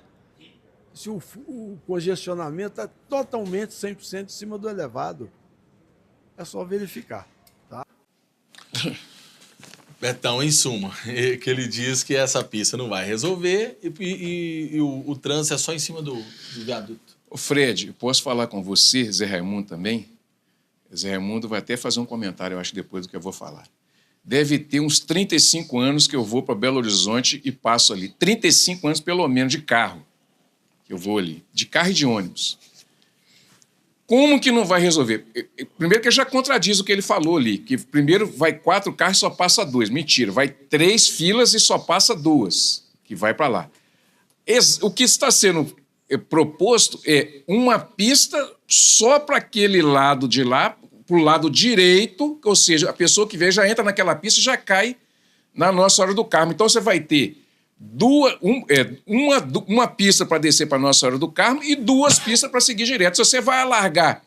Se o congestionamento está totalmente 100% em cima do elevado, é só verificar. Tá? Betão, em suma, que ele diz que essa pista não vai resolver e o trânsito é só em cima do viaduto. Ô Fred, eu posso falar com você, Zé Raimundo também? Zé Raimundo vai até fazer um comentário, eu acho, depois do que eu vou falar. Deve ter uns 35 anos que eu vou para Belo Horizonte e passo ali. 35 anos, pelo menos, de carro. Eu vou ali, de carro e de ônibus. Como que não vai resolver? Primeiro que já contradiz o que ele falou ali, que primeiro vai 4 carros e só passa 2. Mentira, vai 3 filas e só passa 2, que vai para lá. O que está sendo proposto é uma pista só para aquele lado de lá, para o lado direito, ou seja, a pessoa que vem já entra naquela pista e já cai na Nossa Senhora do Carmo. Então você vai ter uma pista para descer para Nossa Senhora do Carmo e 2 pistas para seguir direto. Se você vai alargar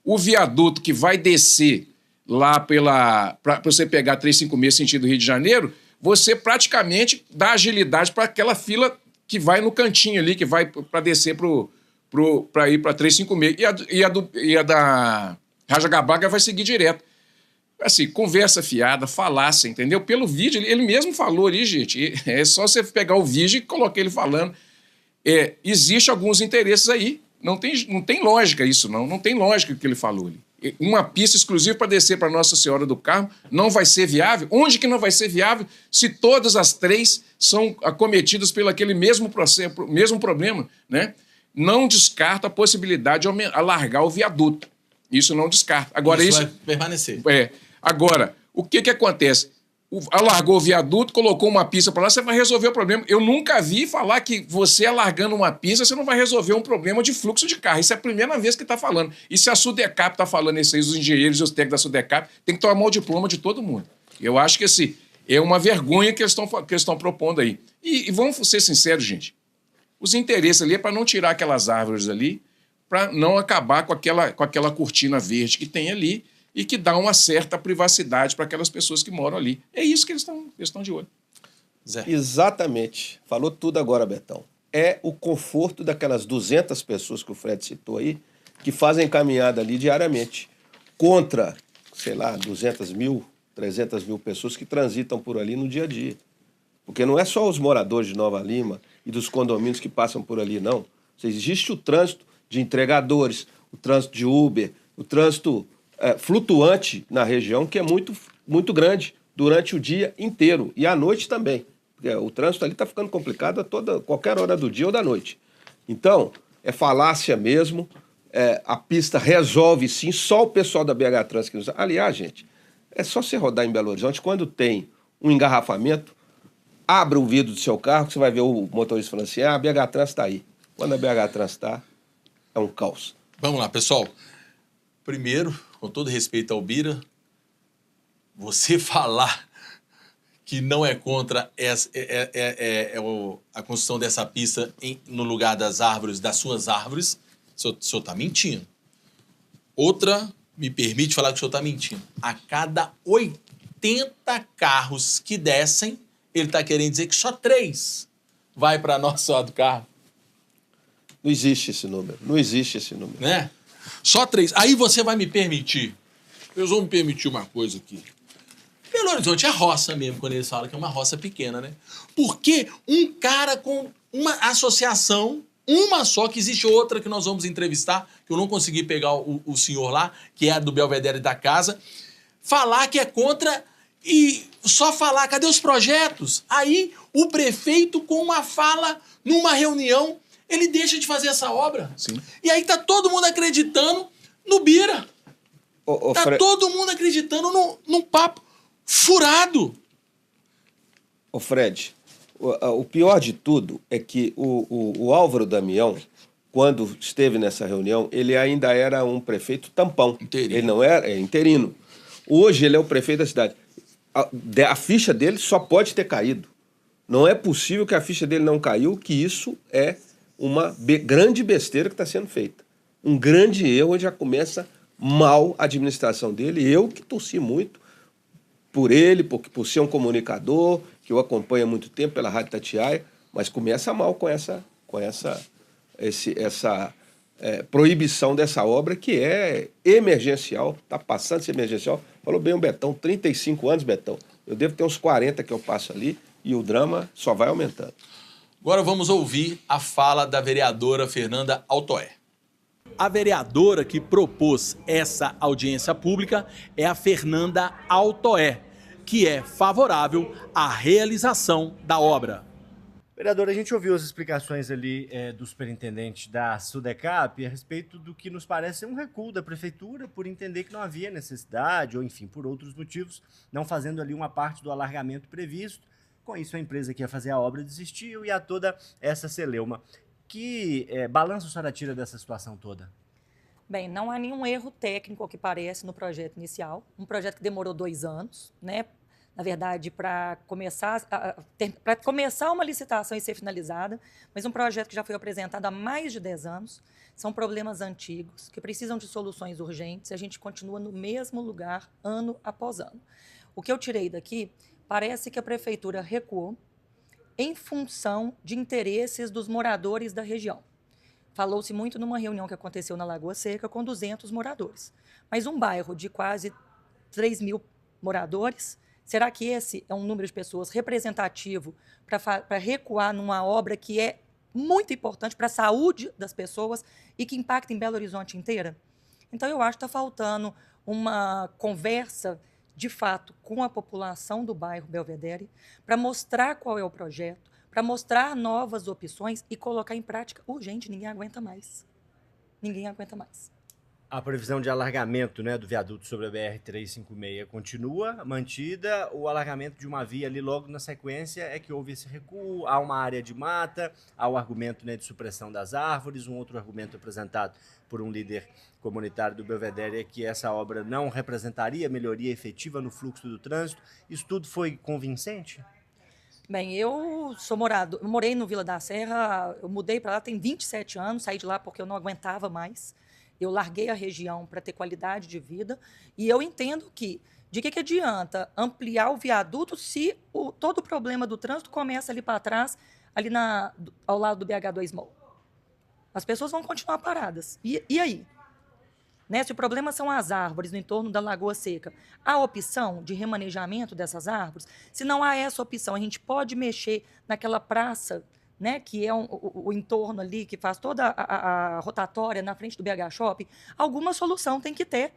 o viaduto que vai descer lá para você pegar 356 sentido Rio de Janeiro, você praticamente dá agilidade para aquela fila que vai no cantinho ali, que vai para descer para ir para 356. E a da Raja Gabaga vai seguir direto. Assim, conversa fiada, falácia, entendeu? Pelo vídeo, ele mesmo falou ali, gente. É só você pegar o vídeo e colocar ele falando. Existe alguns interesses aí. Não tem lógica isso, não. Não tem lógica o que ele falou ali. Uma pista exclusiva para descer para Nossa Senhora do Carmo não vai ser viável? Onde que não vai ser viável se todas as 3 são acometidas pelo aquele mesmo processo, mesmo problema, né? Não descarta a possibilidade de alargar o viaduto. Isso não descarta. Agora, isso vai permanecer. Agora, o que acontece? Alargou o viaduto, colocou uma pista para lá, você vai resolver o problema. Eu nunca vi falar que você alargando uma pista, você não vai resolver um problema de fluxo de carro. Isso é a primeira vez que está falando. E se a Sudecap está falando isso aí, os engenheiros e os técnicos da Sudecap, tem que tomar o diploma de todo mundo. Eu acho que assim, é uma vergonha que eles estão propondo aí. E vamos ser sinceros, gente. Os interesses ali é para não tirar aquelas árvores ali, para não acabar com aquela cortina verde que tem ali, e que dá uma certa privacidade para aquelas pessoas que moram ali. É isso que eles estão de olho. Zé. Exatamente. Falou tudo agora, Betão. É o conforto daquelas 200 pessoas que o Fred citou aí, que fazem caminhada ali diariamente, contra, sei lá, 200 mil, 300 mil pessoas que transitam por ali no dia a dia. Porque não é só os moradores de Nova Lima e dos condomínios que passam por ali, não. Existe o trânsito de entregadores, o trânsito de Uber, o trânsito flutuante na região, que é muito, muito grande durante o dia inteiro e à noite também. Porque o trânsito ali está ficando complicado a qualquer hora do dia ou da noite. Então, é falácia mesmo, a pista resolve sim, só o pessoal da BH Trans que usa. Aliás, gente, é só você rodar em Belo Horizonte, quando tem um engarrafamento, abra o vidro do seu carro, que você vai ver o motorista falando assim, a BH Trans está aí. Quando a BH Trans está, é um caos. Vamos lá, pessoal. Primeiro, com todo respeito ao Bira, você falar que não é contra a construção dessa pista no lugar das árvores, das suas árvores, O senhor está mentindo. Outra, me permite falar que o senhor está mentindo. A cada 80 carros que descem, ele está querendo dizer que só 3 vai para nossa hora do carro. Não existe esse número. Não existe esse número. Né? Só 3. Aí você vai me permitir. Eles vão me permitir uma coisa aqui. Belo Horizonte é roça mesmo, quando eles falam que é uma roça pequena, né? Porque um cara com uma associação, uma só, que existe outra que nós vamos entrevistar, que eu não consegui pegar o senhor lá, que é a do Belvedere da Casa, falar que é contra e só falar, cadê os projetos? Aí o prefeito, com uma fala numa reunião, ele deixa de fazer essa obra. Sim. E aí tá todo mundo acreditando no Bira. Tá todo mundo acreditando num papo furado. Ô Fred, o pior de tudo é que o Álvaro Damião, quando esteve nessa reunião, ele ainda era um prefeito tampão. Interino. Ele não era, interino. Hoje ele é o prefeito da cidade. A ficha dele só pode ter caído. Não é possível que a ficha dele não caiu, que isso é uma grande besteira que está sendo feita. Um grande erro, já começa mal a administração dele. Eu que torci muito por ele, por ser um comunicador, que eu acompanho há muito tempo pela Rádio Itatiaia, mas começa mal com essa proibição dessa obra, que é emergencial, está passando a ser emergencial. Falou bem o Betão, 35 anos, Betão. Eu devo ter uns 40 que eu passo ali, e o drama só vai aumentando. Agora vamos ouvir a fala da vereadora Fernanda Altoé. A vereadora que propôs essa audiência pública é a Fernanda Altoé, que é favorável à realização da obra. Vereador, a gente ouviu as explicações ali do superintendente da Sudecap a respeito do que nos parece um recuo da prefeitura por entender que não havia necessidade, ou enfim, por outros motivos, não fazendo ali uma parte do alargamento previsto. Com isso, a empresa que ia fazer a obra desistiu e há toda essa celeuma. Que balanço a senhora tira dessa situação toda? Bem, não há nenhum erro técnico, ao que parece, no projeto inicial. Um projeto que demorou 2 anos, né? Na verdade, para começar uma licitação e ser finalizada, mas um projeto que já foi apresentado há mais de 10 anos. São problemas antigos, que precisam de soluções urgentes, e a gente continua no mesmo lugar, ano após ano. O que eu tirei daqui, parece que a prefeitura recuou em função de interesses dos moradores da região. Falou-se muito numa reunião que aconteceu na Lagoa Seca com 200 moradores. Mas um bairro de quase 3.000 moradores, será que esse é um número de pessoas representativo para recuar numa obra que é muito importante para a saúde das pessoas e que impacta em Belo Horizonte inteira? Então, eu acho que está faltando uma conversa, de fato, com a população do bairro Belvedere, para mostrar qual é o projeto, para mostrar novas opções e colocar em prática urgente. Ninguém aguenta mais. Ninguém aguenta mais. A previsão de alargamento, né, do viaduto sobre a BR-356 continua mantida. O alargamento de uma via ali logo na sequência é que houve esse recuo. Há uma área de mata, há o argumento, né, de supressão das árvores. Um outro argumento apresentado por um líder comunitário do Belvedere é que essa obra não representaria melhoria efetiva no fluxo do trânsito. Isso tudo foi convincente? Bem, eu morei no Vila da Serra, eu mudei para lá tem 27 anos, saí de lá porque eu não aguentava mais. Eu larguei a região para ter qualidade de vida e eu entendo que de que adianta ampliar o viaduto se todo o problema do trânsito começa ali para trás, ali ao lado do BH2 Mall. As pessoas vão continuar paradas. E aí? Né? Se o problema são as árvores no entorno da Lagoa Seca, há opção de remanejamento dessas árvores? Se não há essa opção, a gente pode mexer naquela praça, né, que é o entorno ali, que faz toda a rotatória na frente do BH Shopping. Alguma solução tem que ter.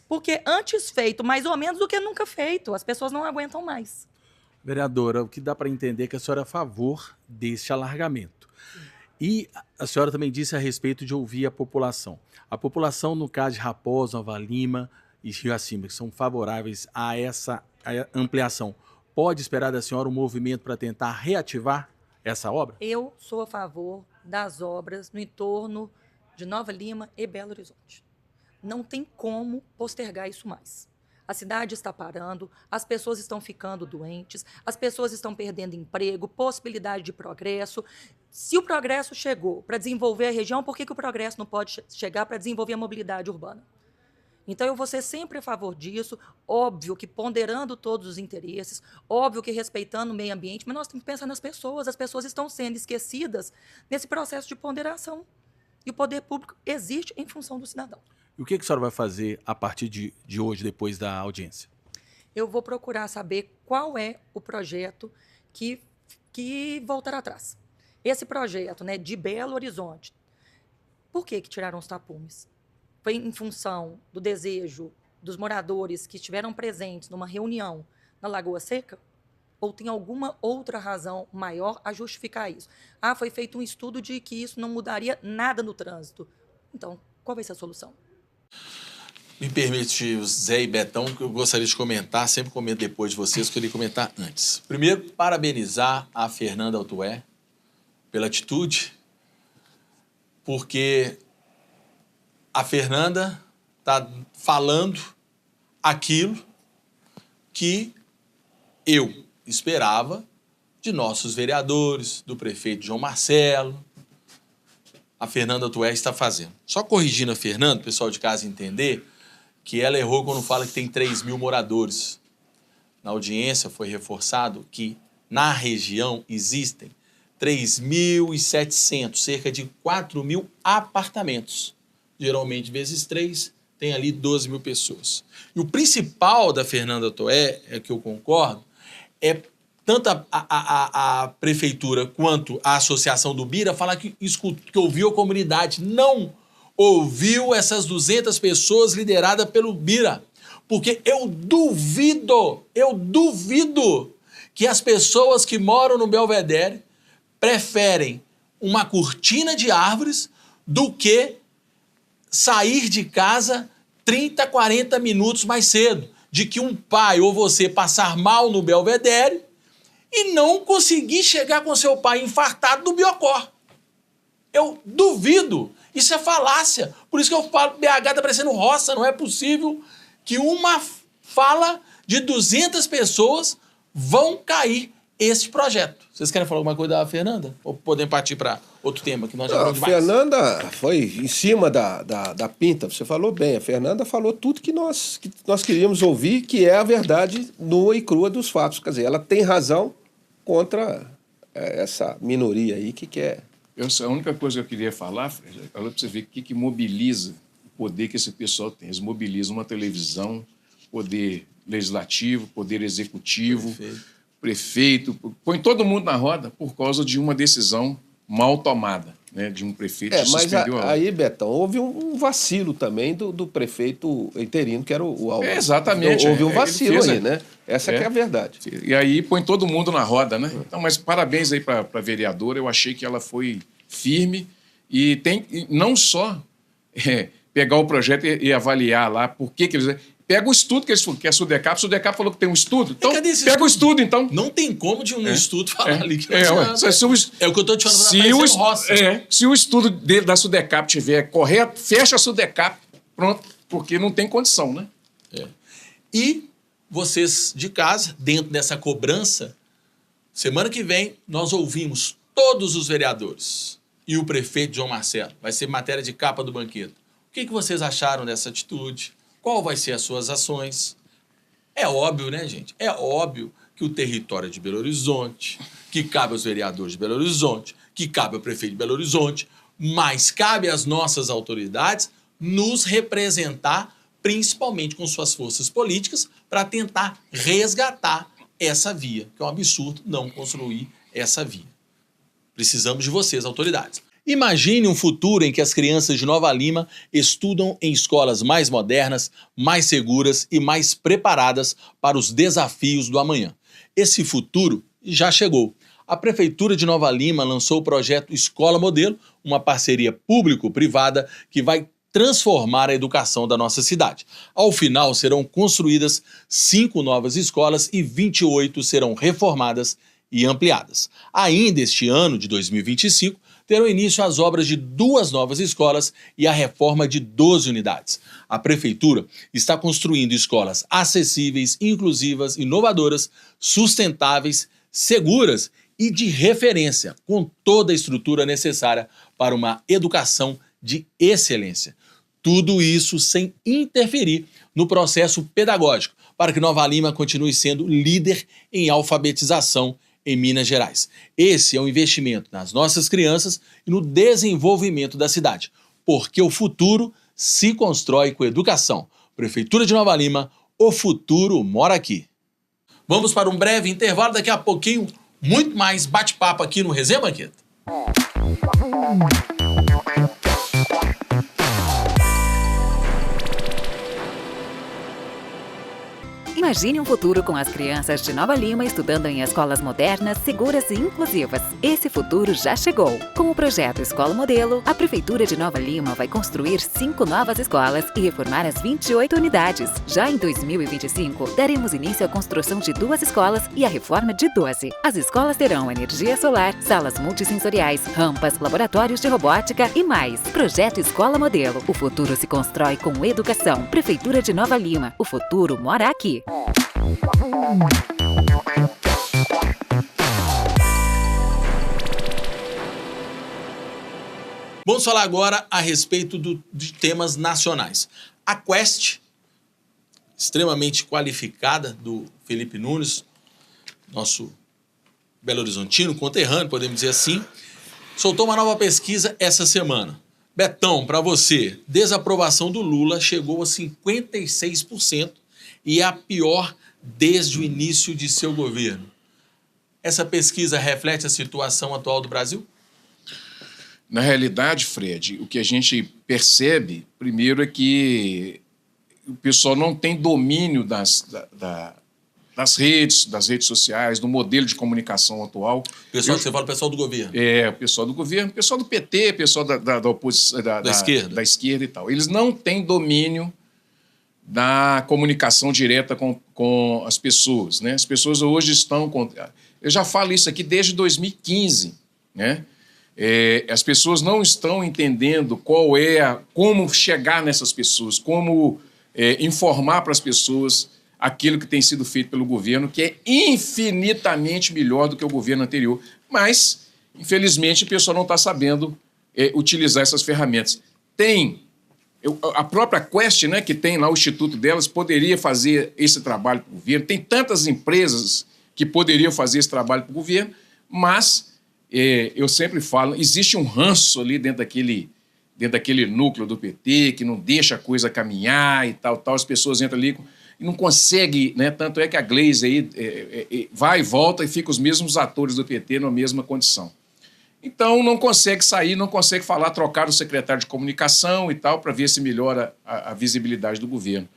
Porque antes feito, mais ou menos, do que nunca feito. As pessoas não aguentam mais. Vereadora, o que dá para entender é que a senhora é a favor deste alargamento. E a senhora também disse a respeito de ouvir a população. A população, no caso de Raposa, Nova Lima e Rio Acima, que são favoráveis a essa ampliação, pode esperar da senhora um movimento para tentar reativar essa obra? Eu sou a favor das obras no entorno de Nova Lima e Belo Horizonte. Não tem como postergar isso mais. A cidade está parando, as pessoas estão ficando doentes, as pessoas estão perdendo emprego, possibilidade de progresso. Se o progresso chegou para desenvolver a região, por que o progresso não pode chegar para desenvolver a mobilidade urbana? Então, eu vou ser sempre a favor disso, óbvio que ponderando todos os interesses, óbvio que respeitando o meio ambiente, mas nós temos que pensar nas pessoas. As pessoas estão sendo esquecidas nesse processo de ponderação. E o poder público existe em função do cidadão. E o que a senhora vai fazer a partir de hoje, depois da audiência? Eu vou procurar saber qual é o projeto que voltará atrás. Esse projeto, né, de Belo Horizonte, por que tiraram os tapumes? Foi em função do desejo dos moradores que estiveram presentes numa reunião na Lagoa Seca? Ou tem alguma outra razão maior a justificar isso? Ah, foi feito um estudo de que isso não mudaria nada no trânsito. Então, qual vai ser a solução? Me permite, Zé e Betão, que eu gostaria de comentar, sempre comento depois de vocês, eu queria comentar antes. Primeiro, parabenizar a Fernanda Altué pela atitude, porque a Fernanda está falando aquilo que eu esperava de nossos vereadores, do prefeito João Marcelo. A Fernanda Altué está fazendo. Só corrigindo a Fernanda, o pessoal de casa entender que ela errou quando fala que tem 3.000 moradores. Na audiência foi reforçado que na região existem 3.700, cerca de 4.000 apartamentos. Geralmente, vezes 3, tem ali 12.000 pessoas. E o principal da Fernanda Altué, é que eu concordo, é tanto a prefeitura quanto a associação do Bira falar que ouviu a comunidade. Não ouviu essas 200 pessoas lideradas pelo Bira. Porque eu duvido que as pessoas que moram no Belvedere preferem uma cortina de árvores do que sair de casa 30, 40 minutos mais cedo. De que um pai ou você passar mal no Belvedere e não conseguir chegar com seu pai infartado no Biocor. Eu duvido. Isso é falácia. Por isso que eu falo, BH está parecendo roça. Não é possível que uma fala de 200 pessoas vão cair este projeto. Vocês querem falar alguma coisa da Fernanda? Ou podemos partir para outro tema que nós já falamos demais? A Fernanda foi em cima da pinta. Você falou bem. A Fernanda falou tudo que nós queríamos ouvir, que é a verdade nua e crua dos fatos. Quer dizer, ela tem razão contra essa minoria aí que quer... A única coisa que eu queria falar, Fred, é para você ver o que mobiliza o poder que esse pessoal tem. Eles mobilizam uma televisão, poder legislativo, poder executivo, prefeito, põe todo mundo na roda por causa de uma decisão mal tomada, né, de um prefeito que suspendeu a... Aí, Betão, houve um vacilo também do prefeito interino, que era o Álvaro. Exatamente. Houve um vacilo aí, né? Essa que é a verdade. E aí põe todo mundo na roda, né? Então, mas parabéns aí para a vereadora, eu achei que ela foi firme e tem não só pegar o projeto e avaliar lá por que eles... Pega o estudo que eles falam, que é a SUDECAP. A SUDECAP falou que tem um estudo. Então, pega o estudo, então. Não tem como de um estudo falar ali que é o que eu estou te falando. Se o estudo da SUDECAP estiver correto, fecha a SUDECAP, pronto, porque não tem condição, né? E vocês de casa, dentro dessa cobrança, semana que vem nós ouvimos todos os vereadores e o prefeito João Marcelo. Vai ser matéria de capa do Banqueta. O que vocês acharam dessa atitude? Qual vai ser as suas ações? É óbvio, né, gente? É óbvio que o território é de Belo Horizonte, que cabe aos vereadores de Belo Horizonte, que cabe ao prefeito de Belo Horizonte, mas cabe às nossas autoridades nos representar, principalmente com suas forças políticas, para tentar resgatar essa via, que é um absurdo não construir essa via. Precisamos de vocês, autoridades. Imagine um futuro em que as crianças de Nova Lima estudam em escolas mais modernas, mais seguras e mais preparadas para os desafios do amanhã. Esse futuro já chegou. A Prefeitura de Nova Lima lançou o projeto Escola Modelo, uma parceria público-privada que vai transformar a educação da nossa cidade. Ao final, serão construídas 5 novas escolas e 28 serão reformadas e ampliadas. Ainda este ano de 2025, terão início as obras de 2 novas escolas e a reforma de 12 unidades. A Prefeitura está construindo escolas acessíveis, inclusivas, inovadoras, sustentáveis, seguras e de referência, com toda a estrutura necessária para uma educação de excelência. Tudo isso sem interferir no processo pedagógico, para que Nova Lima continue sendo líder em alfabetização em Minas Gerais. Esse é um investimento nas nossas crianças e no desenvolvimento da cidade, porque o futuro se constrói com educação. Prefeitura de Nova Lima, o futuro mora aqui. Vamos para um breve intervalo, daqui a pouquinho, muito mais bate-papo aqui no Resenha Banqueta. Imagine um futuro com as crianças de Nova Lima estudando em escolas modernas, seguras e inclusivas. Esse futuro já chegou. Com o projeto Escola Modelo, a Prefeitura de Nova Lima vai construir 5 novas escolas e reformar as 28 unidades. Já em 2025, daremos início à construção de 2 escolas e à reforma de 12. As escolas terão energia solar, salas multissensoriais, rampas, laboratórios de robótica e mais. Projeto Escola Modelo. O futuro se constrói com educação. Prefeitura de Nova Lima. O futuro mora aqui. Vamos falar agora a respeito de temas nacionais. A Quest, extremamente qualificada, do Felipe Nunes, nosso belo-horizontino, conterrâneo, podemos dizer assim, soltou uma nova pesquisa essa semana. Betão, para você, desaprovação do Lula chegou a 56% e é a pior desde o início de seu governo. Essa pesquisa reflete a situação atual do Brasil? Na realidade, Fred, o que a gente percebe, primeiro, é que o pessoal não tem domínio das redes sociais, do modelo de comunicação atual. Pessoal, você fala o pessoal do governo. O pessoal do governo, o pessoal do PT, o pessoal da oposição, da esquerda e tal. Eles não têm domínio da comunicação direta com as pessoas, né? As pessoas hoje estão... Eu já falo isso aqui desde 2015, né? As pessoas não estão entendendo como chegar nessas pessoas, como informar para as pessoas aquilo que tem sido feito pelo governo, que é infinitamente melhor do que o governo anterior. Mas, infelizmente, o pessoal não está sabendo utilizar essas ferramentas. A própria Quest, né, que tem lá o instituto delas, poderia fazer esse trabalho para o governo. Tem tantas empresas que poderiam fazer esse trabalho para o governo, mas eu sempre falo, existe um ranço ali dentro daquele núcleo do PT, que não deixa a coisa caminhar e tal. As pessoas entram ali e não conseguem, né? Tanto é que a Glaze aí vai e volta e fica os mesmos atores do PT na mesma condição. Então, não consegue sair, não consegue falar, trocar o secretário de comunicação e tal, para ver se melhora a visibilidade do governo.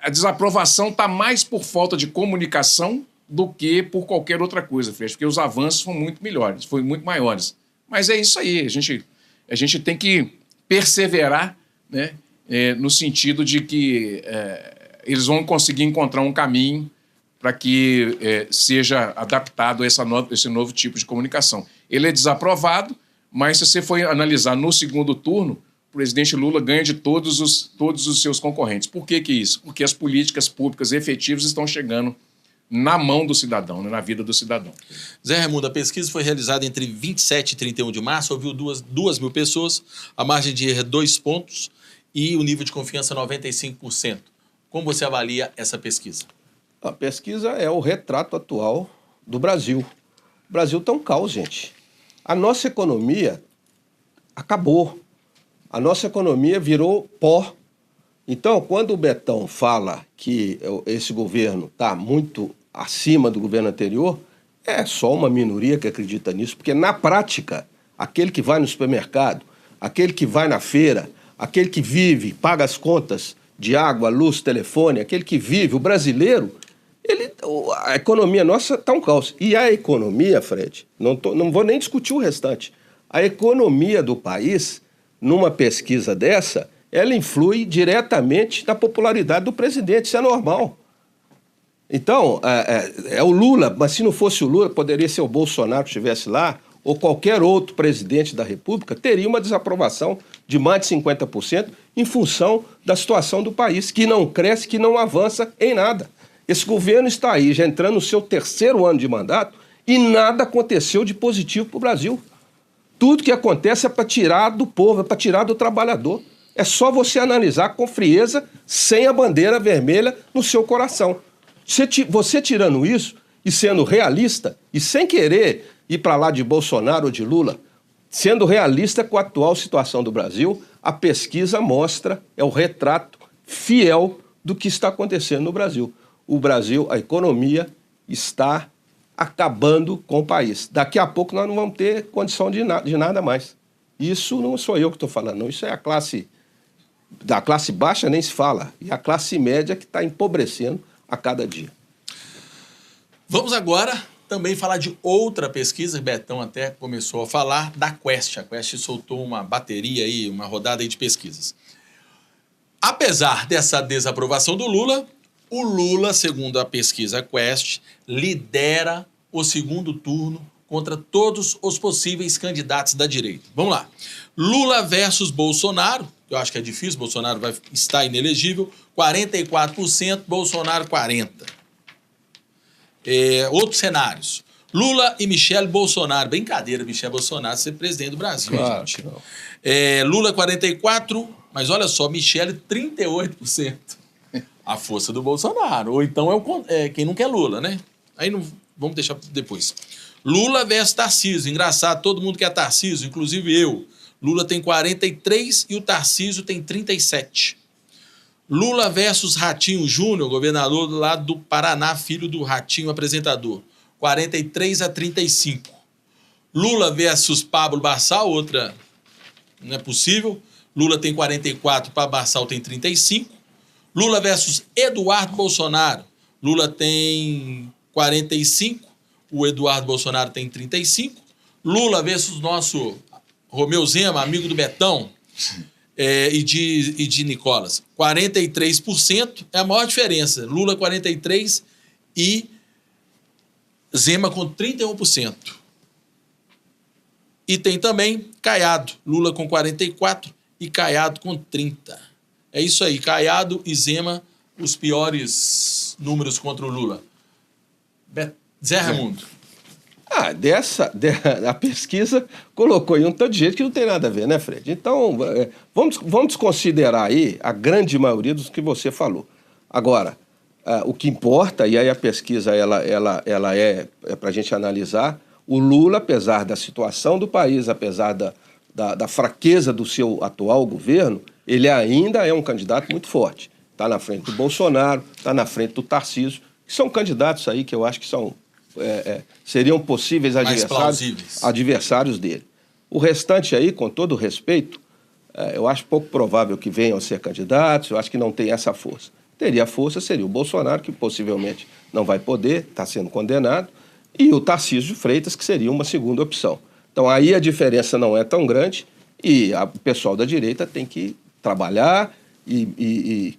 A desaprovação está mais por falta de comunicação do que por qualquer outra coisa, Fred, porque os avanços foram muito maiores. Mas é isso aí, a gente tem que perseverar, né, no sentido de que eles vão conseguir encontrar um caminho para que seja adaptado a esse novo tipo de comunicação. Ele é desaprovado, mas se você for analisar no segundo turno, o presidente Lula ganha de todos os seus concorrentes. Por que isso? Porque as políticas públicas efetivas estão chegando na mão do cidadão, né, na vida do cidadão. Zé Raimundo, a pesquisa foi realizada entre 27 e 31 de março, ouviu 2 mil pessoas, a margem de erro é 2 pontos e o nível de confiança 95%. Como você avalia essa pesquisa? A pesquisa é o retrato atual do Brasil. O Brasil está um caos, gente. A nossa economia acabou. A nossa economia virou pó. Então, quando o Betão fala que esse governo está muito acima do governo anterior, é só uma minoria que acredita nisso, porque na prática, aquele que vai no supermercado, aquele que vai na feira, aquele que vive, paga as contas de água, luz, telefone, aquele que vive, o brasileiro, a economia nossa está um caos. E a economia, Fred, não vou nem discutir o restante, a economia do país, numa pesquisa dessa, ela influi diretamente na popularidade do presidente, isso é normal. Então, é o Lula, mas se não fosse o Lula, poderia ser o Bolsonaro que estivesse lá, ou qualquer outro presidente da República, teria uma desaprovação de mais de 50% em função da situação do país, que não cresce, que não avança em nada. Esse governo está aí, já entrando no seu 3º ano de mandato, e nada aconteceu de positivo para o Brasil. Tudo que acontece é para tirar do povo, é para tirar do trabalhador. É só você analisar com frieza, sem a bandeira vermelha no seu coração. Você tirando isso e sendo realista, e sem querer ir para lá de Bolsonaro ou de Lula, sendo realista com a atual situação do Brasil, a pesquisa mostra, é o retrato fiel do que está acontecendo no Brasil. O Brasil, a economia está acabando com o país. Daqui a pouco nós não vamos ter condição de nada mais. Isso não sou eu que estou falando, não. Isso é a classe... Da classe baixa nem se fala. E a classe média que está empobrecendo a cada dia. Vamos agora também falar de outra pesquisa, Betão até começou a falar, da Quest. A Quest soltou uma bateria aí, uma rodada aí de pesquisas. Apesar dessa desaprovação do Lula, o Lula, segundo a pesquisa Quest, lidera o segundo turno contra todos os possíveis candidatos da direita. Vamos lá. Lula versus Bolsonaro, eu acho que é difícil, Bolsonaro vai estar inelegível, 44%, Bolsonaro 40%. Outros cenários. Lula e Michele Bolsonaro. Brincadeira, Michele Bolsonaro ser presidente do Brasil, Claro, gente. Lula 44%, mas olha só, Michele 38%. A força do Bolsonaro. Ou então quem não quer Lula, né? Aí não, vamos deixar depois. Lula versus Tarcísio. Engraçado, todo mundo quer Tarcísio, inclusive eu. Lula tem 43% e o Tarcísio tem 37%. Lula versus Ratinho Júnior, governador do lado do Paraná, filho do Ratinho, apresentador. 43-35%. Lula versus Pablo Marçal, outra não é possível. Lula tem 44%, Pablo Marçal tem 35%. Lula versus Eduardo Bolsonaro. Lula tem 45%, o Eduardo Bolsonaro tem 35%. Lula versus nosso Romeu Zema, amigo do Betão, e de Nicolas. 43% é a maior diferença. Lula 43% e Zema com 31%. E tem também Caiado. Lula com 44% e Caiado com 30%. É isso aí, Caiado e Zema, os piores números contra o Lula. Zé Raimundo. A pesquisa colocou aí um tanto de gente que não tem nada a ver, né, Fred? Então, vamos desconsiderar aí a grande maioria dos que você falou. Agora, o que importa, e aí a pesquisa ela é para a gente analisar, o Lula, apesar da situação do país, apesar da fraqueza do seu atual governo, ele ainda é um candidato muito forte. Está na frente do Bolsonaro, está na frente do Tarcísio, que são candidatos aí que eu acho que seriam possíveis adversários dele. O restante aí, com todo respeito, eu acho pouco provável que venham a ser candidatos, eu acho que não tem essa força. Teria força, seria o Bolsonaro, que possivelmente não vai poder, está sendo condenado, e o Tarcísio de Freitas, que seria uma segunda opção. Então aí a diferença não é tão grande e o pessoal da direita tem que trabalhar e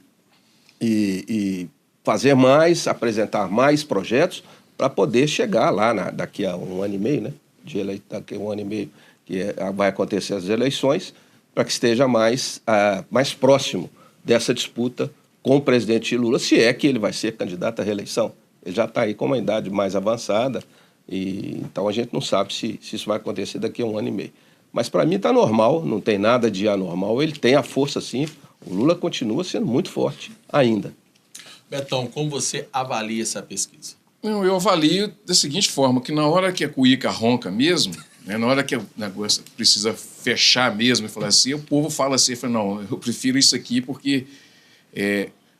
fazer mais, apresentar mais projetos para poder chegar lá daqui a 1 ano e meio, né? Daqui a 1 ano e meio que vai acontecer as eleições, para que esteja mais próximo dessa disputa com o presidente Lula, se é que ele vai ser candidato à reeleição. Ele já está aí com uma idade mais avançada, então a gente não sabe se isso vai acontecer daqui a 1 ano e meio. Mas para mim está normal, não tem nada de anormal, ele tem a força sim, o Lula continua sendo muito forte ainda. Betão, como você avalia essa pesquisa? Eu avalio da seguinte forma, que na hora que a cuíca ronca mesmo, né, na hora que o negócio precisa fechar mesmo e falar assim, o povo fala assim, não, eu prefiro isso aqui porque...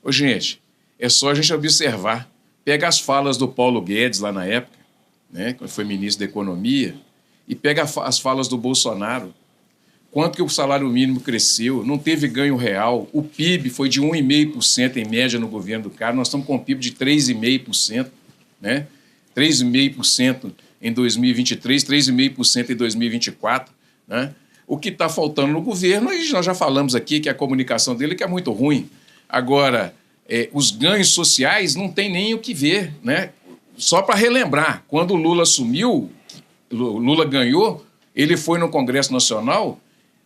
gente, é só a gente observar. Pega as falas do Paulo Guedes lá na época, né, quando foi ministro da Economia, e pega as falas do Bolsonaro. Quanto que o salário mínimo cresceu, não teve ganho real, o PIB foi de 1,5% em média no governo do cara, nós estamos com um PIB de 3,5%, né? 3,5% em 2023, 3,5% em 2024, né? O que está faltando no governo, e nós já falamos aqui que a comunicação dele que é muito ruim. Agora, os ganhos sociais não tem nem o que ver, né? Só para relembrar, quando o Lula assumiu, Lula ganhou, ele foi no Congresso Nacional,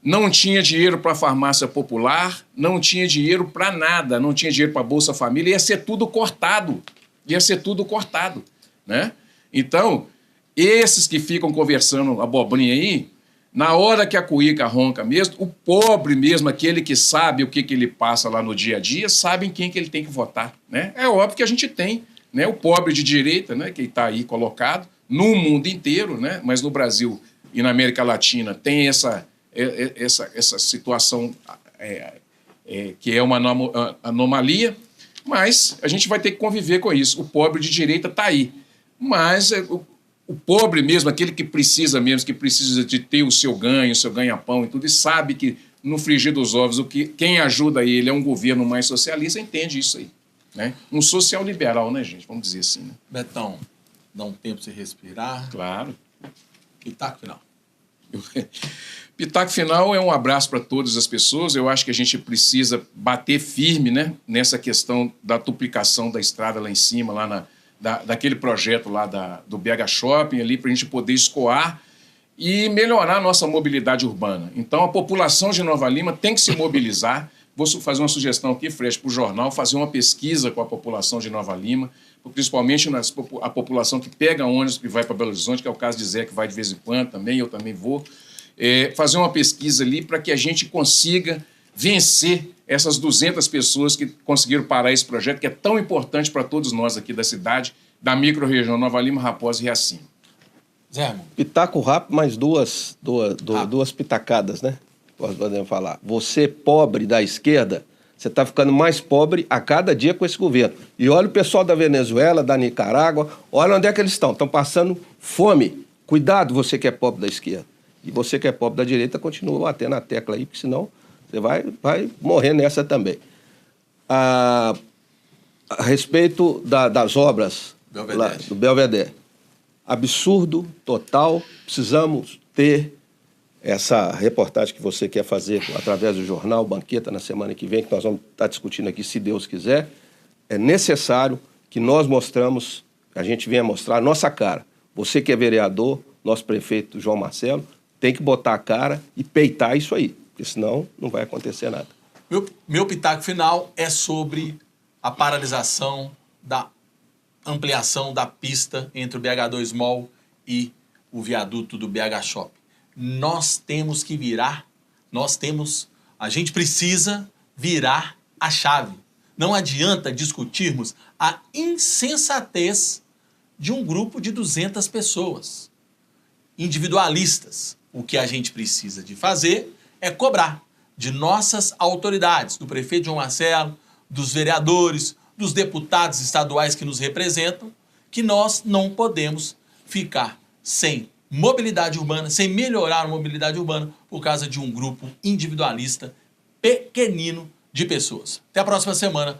não tinha dinheiro para a farmácia popular, não tinha dinheiro para nada, não tinha dinheiro para a Bolsa Família, ia ser tudo cortado. Ia ser tudo cortado, né? Então, esses que ficam conversando abobrinha aí, na hora que a cuíca ronca mesmo, o pobre mesmo, aquele que sabe o que ele passa lá no dia a dia, sabe em quem que ele tem que votar, né? É óbvio que a gente tem, né, o pobre de direita, né, que está aí colocado no mundo inteiro, né, mas no Brasil e na América Latina tem essa situação que é uma anomalia, mas a gente vai ter que conviver com isso. O pobre de direita está aí, mas o pobre mesmo, aquele que precisa de ter o seu ganha-pão e tudo, e sabe que no frigir dos ovos quem ajuda ele é um governo mais socialista, entende isso aí, né? Um social-liberal, né, gente? Vamos dizer assim, né? Betão, dá um tempo para você respirar. Claro. Pitaco final. Pitaco final é um abraço para todas as pessoas. Eu acho que a gente precisa bater firme, né, nessa questão da duplicação da estrada lá em cima, lá daquele projeto lá do BH Shopping, ali, para a gente poder escoar e melhorar a nossa mobilidade urbana. Então, a população de Nova Lima tem que se mobilizar. Vou fazer uma sugestão aqui, Fred, para o jornal, fazer uma pesquisa com a população de Nova Lima, principalmente a população que pega ônibus e vai para Belo Horizonte, que é o caso de Zé, que vai de vez em quando também, eu também vou. Fazer uma pesquisa ali para que a gente consiga vencer essas 200 pessoas que conseguiram parar esse projeto, que é tão importante para todos nós aqui da cidade, da micro-região Nova Lima, Raposa e Riacima. Zé, Pitaco rápido, mais duas pitacadas, né? Podemos falar. Você, pobre da esquerda, você está ficando mais pobre a cada dia com esse governo. E olha o pessoal da Venezuela, da Nicarágua, olha onde é que eles estão. Estão passando fome. Cuidado, você que é pobre da esquerda. E você que é pobre da direita, continua batendo na tecla aí, porque senão você vai morrer nessa também. A respeito das obras lá, do Belvedere. Absurdo, total. Precisamos ter essa reportagem que você quer fazer através do jornal Banqueta na semana que vem, que nós vamos estar discutindo aqui, se Deus quiser. É necessário que nós a gente venha mostrar a nossa cara. Você que é vereador, nosso prefeito João Marcelo, tem que botar a cara e peitar isso aí, porque senão não vai acontecer nada. Meu pitaco final é sobre a paralisação da ampliação da pista entre o BH2 Mall e o viaduto do BH Shopping. Nós temos que a gente precisa virar a chave. Não adianta discutirmos a insensatez de um grupo de 200 pessoas, individualistas. O que a gente precisa de fazer é cobrar de nossas autoridades, do prefeito João Marcelo, dos vereadores, dos deputados estaduais que nos representam, que nós não podemos ficar sem mobilidade urbana, sem melhorar a mobilidade urbana por causa de um grupo individualista pequenino de pessoas. Até a próxima semana.